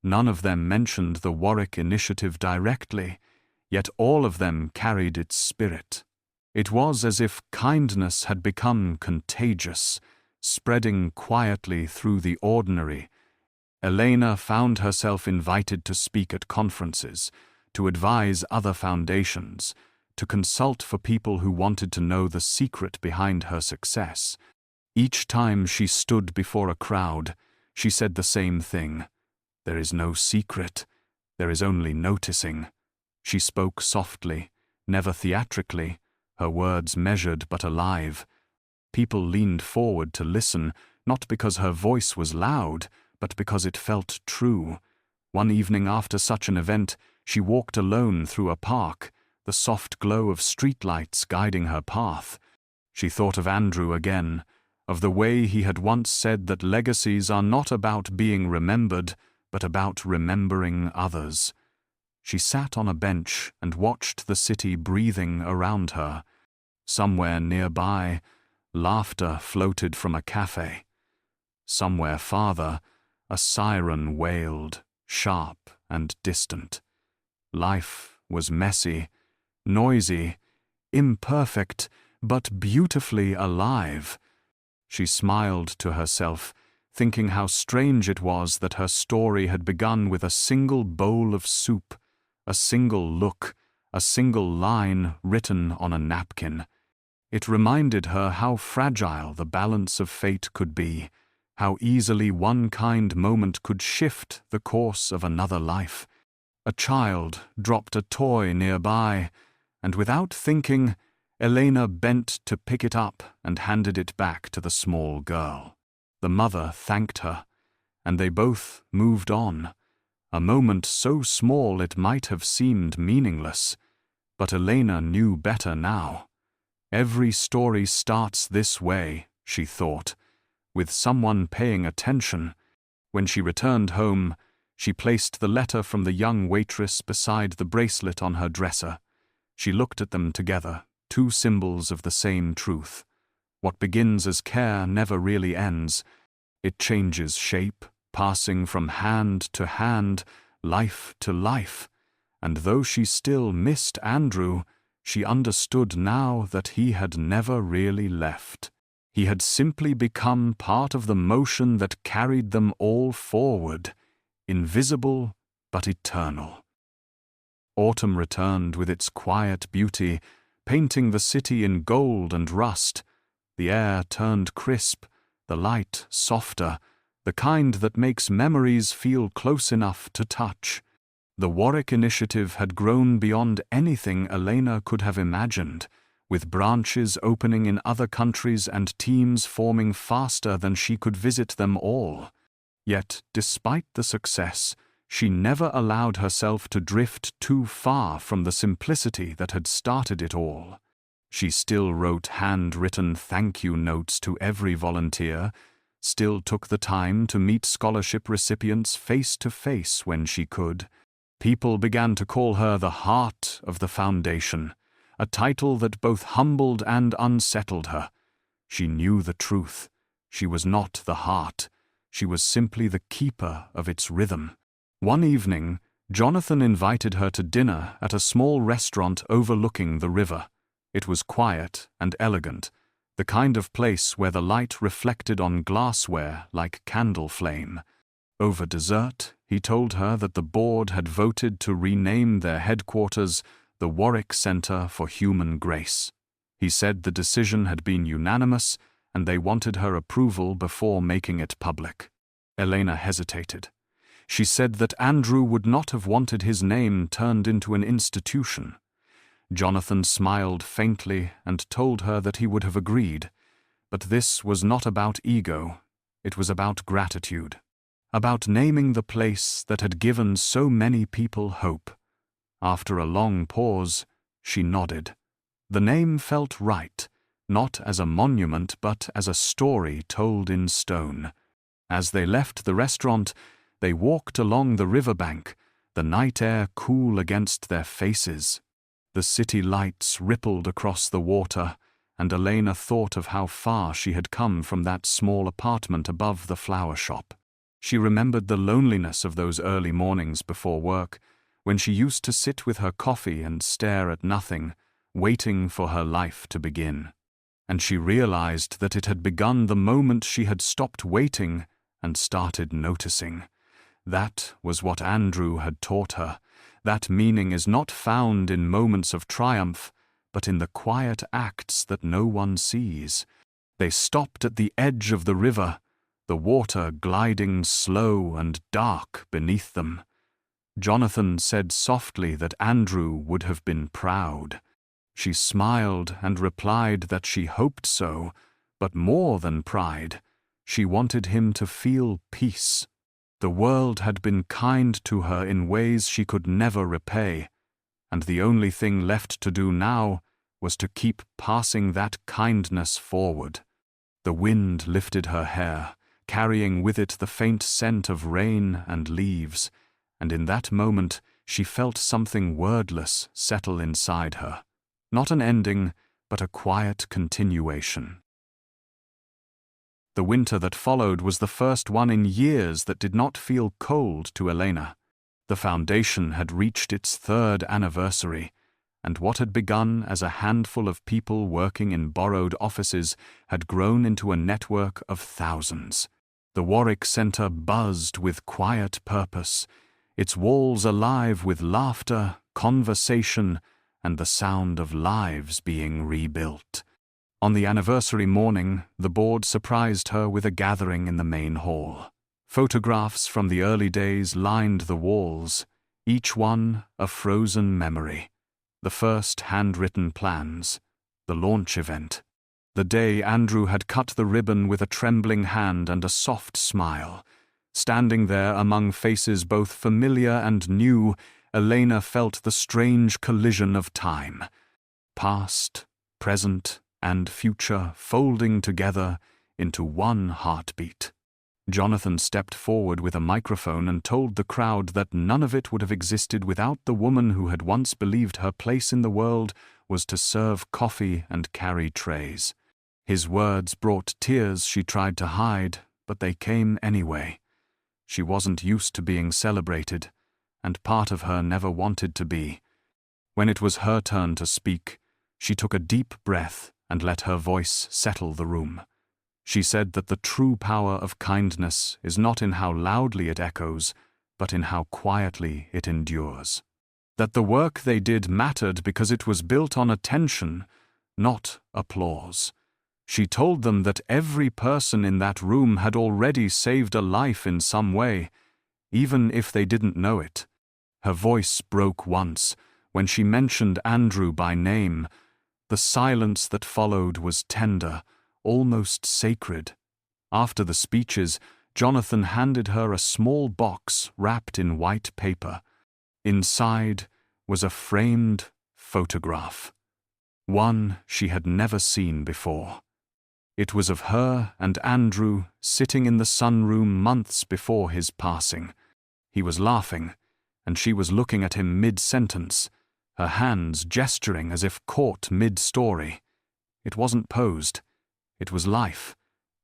None of them mentioned the Warwick Initiative directly, yet all of them carried its spirit. It was as if kindness had become contagious, spreading quietly through the ordinary. Elena found herself invited to speak at conferences, to advise other foundations, to consult for people who wanted to know the secret behind her success. Each time she stood before a crowd, she said the same thing. There is no secret, there is only noticing. She spoke softly, never theatrically, her words measured but alive. People leaned forward to listen, not because her voice was loud, but because it felt true. One evening after such an event, she walked alone through a park, the soft glow of streetlights guiding her path. She thought of Andrew again, of the way he had once said that legacies are not about being remembered, but about remembering others. She sat on a bench and watched the city breathing around her. Somewhere nearby, laughter floated from a cafe. Somewhere farther, a siren wailed, sharp and distant. Life was messy, noisy, imperfect, but beautifully alive. She smiled to herself, thinking how strange it was that her story had begun with a single bowl of soup, a single look, a single line written on a napkin. It reminded her how fragile the balance of fate could be, how easily one kind moment could shift the course of another life. A child dropped a toy nearby, and without thinking, Elena bent to pick it up and handed it back to the small girl. The mother thanked her, and they both moved on. A moment so small it might have seemed meaningless, but Elena knew better now. Every story starts this way, she thought, with someone paying attention. When she returned home, she placed the letter from the young waitress beside the bracelet on her dresser. She looked at them together, two symbols of the same truth. What begins as care never really ends. It changes shape, passing from hand to hand, life to life. And though she still missed Andrew, she understood now that he had never really left. He had simply become part of the motion that carried them all forward, invisible but eternal. Autumn returned with its quiet beauty, painting the city in gold and rust. The air turned crisp, the light softer, the kind that makes memories feel close enough to touch. The Warwick initiative had grown beyond anything Elena could have imagined, with branches opening in other countries and teams forming faster than she could visit them all. Yet, despite the success, she never allowed herself to drift too far from the simplicity that had started it all. She still wrote handwritten thank you notes to every volunteer, still took the time to meet scholarship recipients face to face when she could. People began to call her the heart of the foundation, a title that both humbled and unsettled her. She knew the truth. She was not the heart. She was simply the keeper of its rhythm. One evening, Jonathan invited her to dinner at a small restaurant overlooking the river. It was quiet and elegant, the kind of place where the light reflected on glassware like candle flame. Over dessert, he told her that the board had voted to rename their headquarters the Warwick Center for Human Grace. He said the decision had been unanimous and they wanted her approval before making it public. Elena hesitated. She said that Andrew would not have wanted his name turned into an institution. Jonathan smiled faintly and told her that he would have agreed, but this was not about ego, it was about gratitude, about naming the place that had given so many people hope. After a long pause, she nodded. The name felt right, not as a monument but as a story told in stone. As they left the restaurant, they walked along the riverbank, the night air cool against their faces. The city lights rippled across the water, and Elena thought of how far she had come from that small apartment above the flower shop. She remembered the loneliness of those early mornings before work, when she used to sit with her coffee and stare at nothing, waiting for her life to begin. And she realized that it had begun the moment she had stopped waiting and started noticing. That was what Andrew had taught her. That meaning is not found in moments of triumph, but in the quiet acts that no one sees. They stopped at the edge of the river, the water gliding slow and dark beneath them. Jonathan said softly that Andrew would have been proud. She smiled and replied that she hoped so, but more than pride. She wanted him to feel peace. The world had been kind to her in ways she could never repay, and the only thing left to do now was to keep passing that kindness forward. The wind lifted her hair, carrying with it the faint scent of rain and leaves, and in that moment she felt something wordless settle inside her. Not an ending, but a quiet continuation. The winter that followed was the first one in years that did not feel cold to Elena. The foundation had reached its 3rd anniversary, and what had begun as a handful of people working in borrowed offices had grown into a network of thousands. The Warwick Center buzzed with quiet purpose, its walls alive with laughter, conversation, and the sound of lives being rebuilt. On the anniversary morning, the board surprised her with a gathering in the main hall. Photographs from the early days lined the walls, each one a frozen memory. The first handwritten plans, the launch event, the day Andrew had cut the ribbon with a trembling hand and a soft smile. Standing there among faces both familiar and new, Elena felt the strange collision of time. Past, present, and future folding together into one heartbeat. Jonathan stepped forward with a microphone and told the crowd that none of it would have existed without the woman who had once believed her place in the world was to serve coffee and carry trays. His words brought tears she tried to hide, but they came anyway. She wasn't used to being celebrated, and part of her never wanted to be. When it was her turn to speak, she took a deep breath and let her voice settle the room. She said that the true power of kindness is not in how loudly it echoes, but in how quietly it endures. That the work they did mattered because it was built on attention, not applause. She told them that every person in that room had already saved a life in some way, even if they didn't know it. Her voice broke once, when she mentioned Andrew by name. The silence that followed was tender, almost sacred. After the speeches, Jonathan handed her a small box wrapped in white paper. Inside was a framed photograph, one she had never seen before. It was of her and Andrew sitting in the sunroom months before his passing. He was laughing, and she was looking at him mid-sentence, her hands gesturing as if caught mid-story. It wasn't posed. It was life,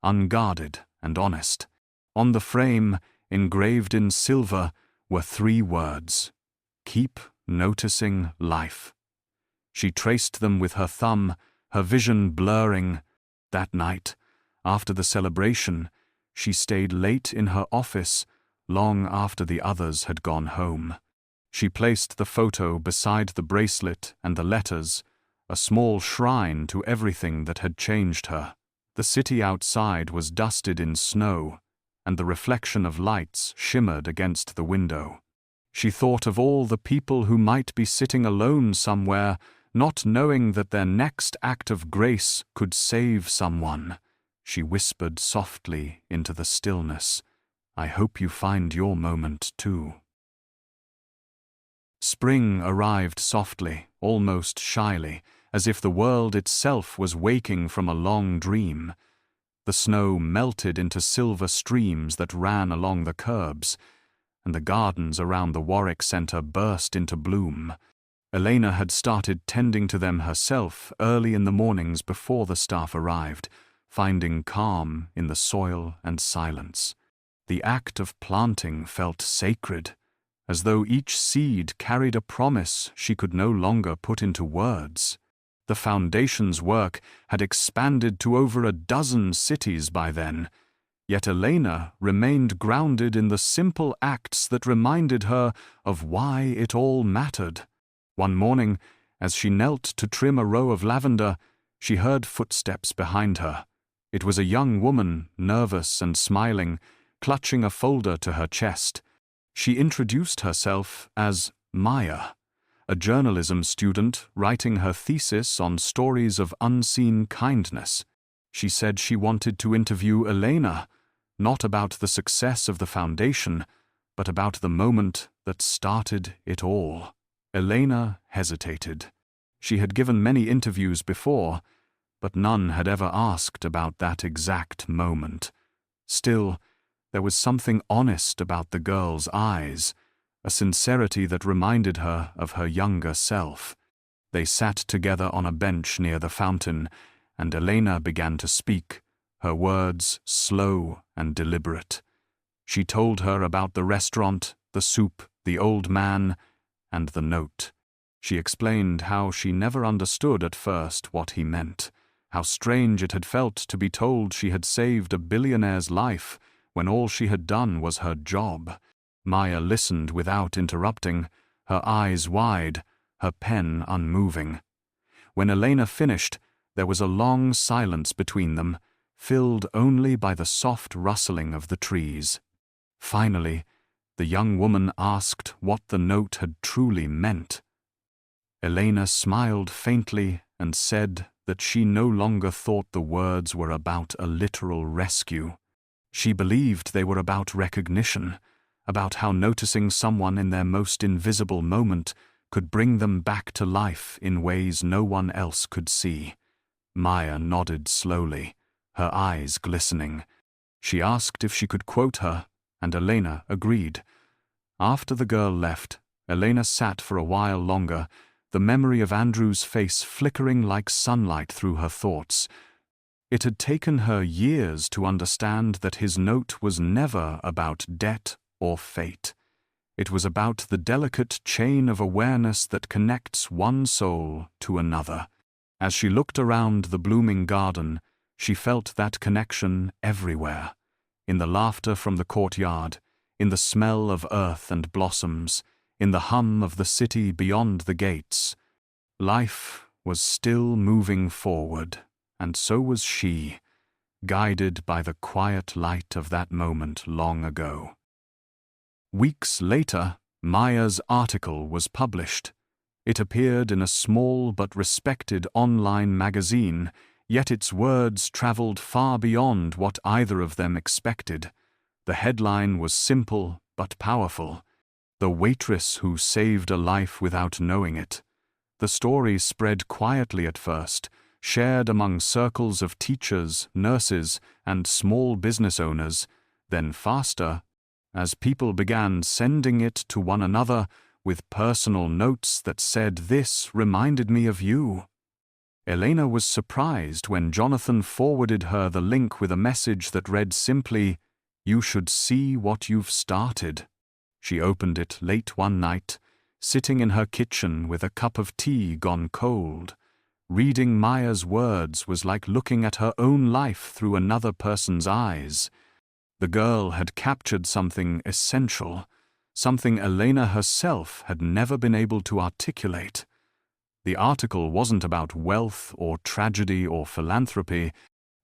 unguarded and honest. On the frame, engraved in silver, were 3 words: "Keep noticing life." She traced them with her thumb, her vision blurring. That night, after the celebration, she stayed late in her office, long after the others had gone home. She placed the photo beside the bracelet and the letters, a small shrine to everything that had changed her. The city outside was dusted in snow, and the reflection of lights shimmered against the window. She thought of all the people who might be sitting alone somewhere, not knowing that their next act of grace could save someone. She whispered softly into the stillness, "I hope you find your moment too." Spring arrived softly, almost shyly, as if the world itself was waking from a long dream. The snow melted into silver streams that ran along the curbs, and the gardens around the Warwick Centre burst into bloom. Elena had started tending to them herself early in the mornings before the staff arrived, finding calm in the soil and silence. The act of planting felt sacred, as though each seed carried a promise she could no longer put into words. The foundation's work had expanded to over a dozen cities by then, yet Elena remained grounded in the simple acts that reminded her of why it all mattered. One morning, as she knelt to trim a row of lavender, she heard footsteps behind her. It was a young woman, nervous and smiling, clutching a folder to her chest. She introduced herself as Maya, a journalism student writing her thesis on stories of unseen kindness. She said she wanted to interview Elena, not about the success of the foundation, but about the moment that started it all. Elena hesitated. She had given many interviews before, but none had ever asked about that exact moment. Still, there was something honest about the girl's eyes, a sincerity that reminded her of her younger self. They sat together on a bench near the fountain, and Elena began to speak, her words slow and deliberate. She told her about the restaurant, the soup, the old man, and the note. She explained how she never understood at first what he meant, how strange it had felt to be told she had saved a billionaire's life when all she had done was her job. Maya listened without interrupting, her eyes wide, her pen unmoving. When Elena finished, there was a long silence between them, filled only by the soft rustling of the trees. Finally, the young woman asked what the note had truly meant. Elena smiled faintly and said that she no longer thought the words were about a literal rescue. She believed they were about recognition, about how noticing someone in their most invisible moment could bring them back to life in ways no one else could see. Maya nodded slowly, her eyes glistening. She asked if she could quote her, and Elena agreed. After the girl left, Elena sat for a while longer, the memory of Andrew's face flickering like sunlight through her thoughts. It had taken her years to understand that his note was never about debt or fate. It was about the delicate chain of awareness that connects one soul to another. As she looked around the blooming garden, she felt that connection everywhere. In the laughter from the courtyard, in the smell of earth and blossoms, in the hum of the city beyond the gates. Life was still moving forward, and so was she, guided by the quiet light of that moment long ago. Weeks later, Maya's article was published. It appeared in a small but respected online magazine, yet its words traveled far beyond what either of them expected. The headline was simple but powerful: "The Waitress Who Saved a Life Without Knowing It." The story spread quietly at first, shared among circles of teachers, nurses, and small business owners, then faster, as people began sending it to one another with personal notes that said, "This reminded me of you." Elena was surprised when Jonathan forwarded her the link with a message that read simply, "You should see what you've started." She opened it late one night, sitting in her kitchen with a cup of tea gone cold. Reading Maya's words was like looking at her own life through another person's eyes. The girl had captured something essential, something Elena herself had never been able to articulate. The article wasn't about wealth or tragedy or philanthropy.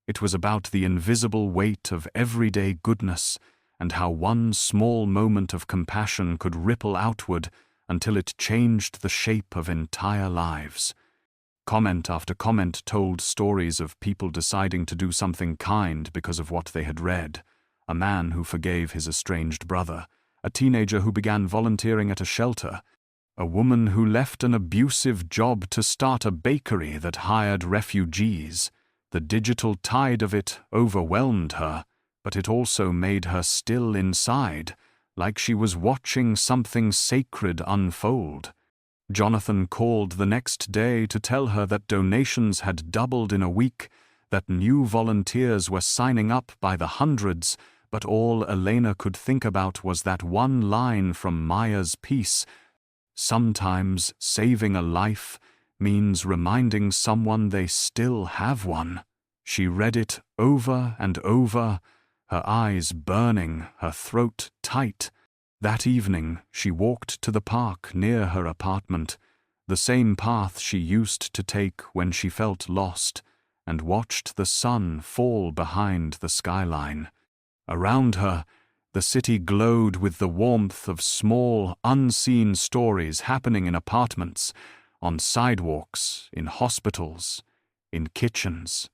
It was about the invisible weight of everyday goodness and how one small moment of compassion could ripple outward until it changed the shape of entire lives. Comment after comment told stories of people deciding to do something kind because of what they had read. A man who forgave his estranged brother, a teenager who began volunteering at a shelter, a woman who left an abusive job to start a bakery that hired refugees. The digital tide of it overwhelmed her, but it also made her still inside, like she was watching something sacred unfold. Jonathan called the next day to tell her that donations had doubled in a week, that new volunteers were signing up by the hundreds, but all Elena could think about was that one line from Maya's piece: "Sometimes saving a life means reminding someone they still have one." She read it over and over, her eyes burning, her throat tight. That evening, she walked to the park near her apartment, the same path she used to take when she felt lost, and watched the sun fall behind the skyline. Around her, the city glowed with the warmth of small, unseen stories happening in apartments, on sidewalks, in hospitals, in kitchens.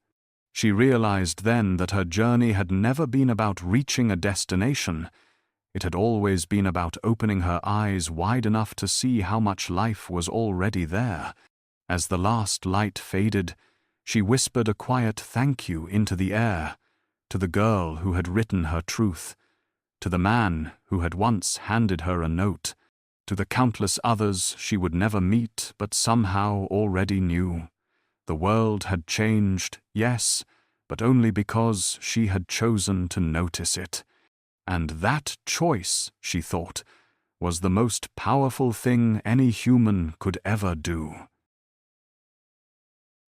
She realized then that her journey had never been about reaching a destination. It had always been about opening her eyes wide enough to see how much life was already there. As the last light faded, she whispered a quiet thank you into the air, to the girl who had written her truth, to the man who had once handed her a note, to the countless others she would never meet but somehow already knew. The world had changed, yes, but only because she had chosen to notice it. And that choice, she thought, was the most powerful thing any human could ever do.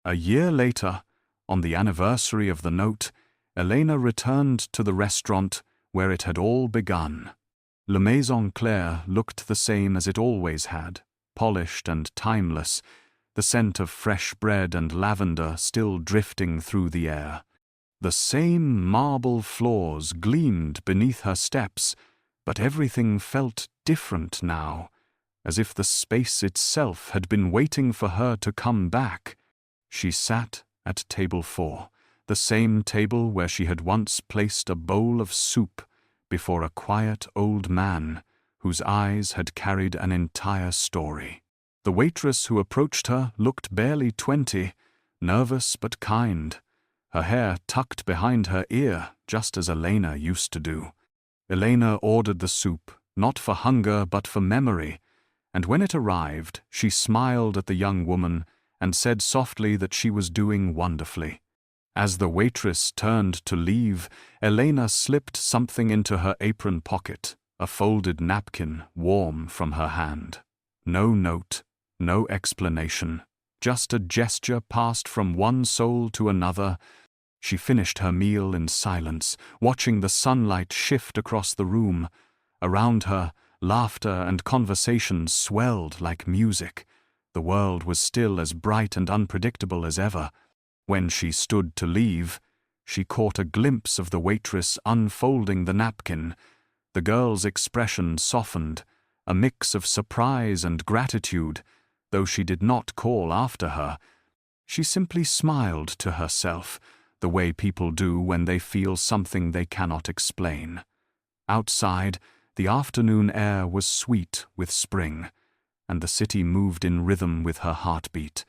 A year later, on the anniversary of the note, Elena returned to the restaurant where it had all begun. La Maison Claire looked the same as it always had, polished and timeless, the scent of fresh bread and lavender still drifting through the air. The same marble floors gleamed beneath her steps, but everything felt different now, as if the space itself had been waiting for her to come back. She sat at table 4, the same table where she had once placed a bowl of soup before a quiet old man whose eyes had carried an entire story. The waitress who approached her looked barely 20, nervous but kind, her hair tucked behind her ear, just as Elena used to do. Elena ordered the soup, not for hunger but for memory, and when it arrived, she smiled at the young woman and said softly that she was doing wonderfully. As the waitress turned to leave, Elena slipped something into her apron pocket, a folded napkin warm from her hand. No note. No explanation, just a gesture passed from one soul to another. She finished her meal in silence, watching the sunlight shift across the room. Around her, laughter and conversation swelled like music. The world was still as bright and unpredictable as ever. When she stood to leave, she caught a glimpse of the waitress unfolding the napkin. The girl's expression softened, a mix of surprise and gratitude, though she did not call after her. She simply smiled to herself, the way people do when they feel something they cannot explain. Outside, the afternoon air was sweet with spring, and the city moved in rhythm with her heartbeat.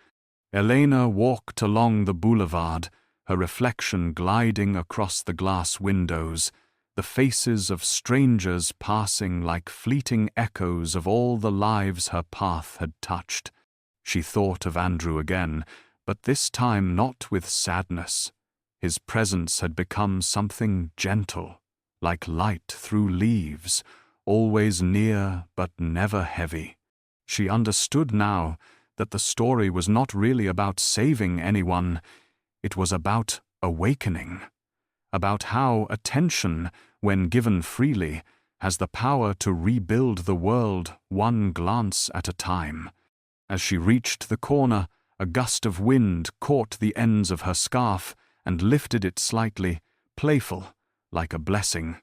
Elena walked along the boulevard, her reflection gliding across the glass windows, the faces of strangers passing like fleeting echoes of all the lives her path had touched. She thought of Andrew again, but this time not with sadness. His presence had become something gentle, like light through leaves, always near but never heavy. She understood now that the story was not really about saving anyone, it was about awakening, about how attention, when given freely, has the power to rebuild the world one glance at a time. As she reached the corner, a gust of wind caught the ends of her scarf and lifted it slightly, playful, like a blessing.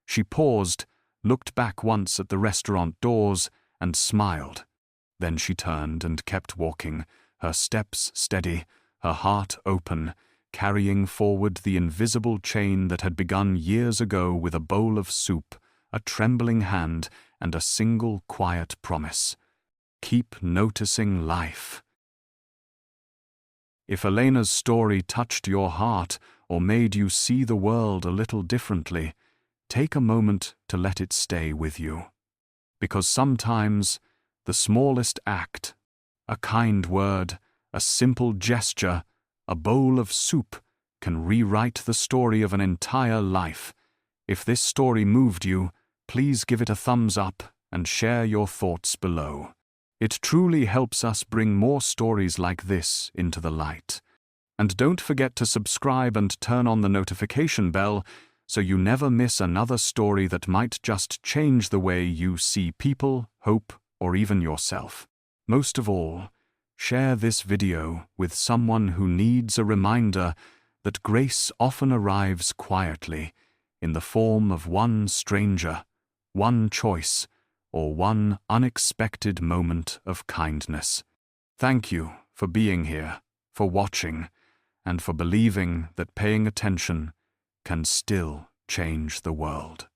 She paused, looked back once at the restaurant doors, and smiled. Then she turned and kept walking, her steps steady, her heart open, carrying forward the invisible chain that had begun years ago with a bowl of soup, a trembling hand, and a single quiet promise. Keep noticing life. If Elena's story touched your heart or made you see the world a little differently, take a moment to let it stay with you. Because sometimes the smallest act, a kind word, a simple gesture, a bowl of soup, can rewrite the story of an entire life. If this story moved you, please give it a thumbs up and share your thoughts below. It truly helps us bring more stories like this into the light. And don't forget to subscribe and turn on the notification bell so you never miss another story that might just change the way you see people, hope, or even yourself. Most of all, share this video with someone who needs a reminder that grace often arrives quietly, in the form of one stranger, one choice, or one unexpected moment of kindness. Thank you for being here, for watching, and for believing that paying attention can still change the world.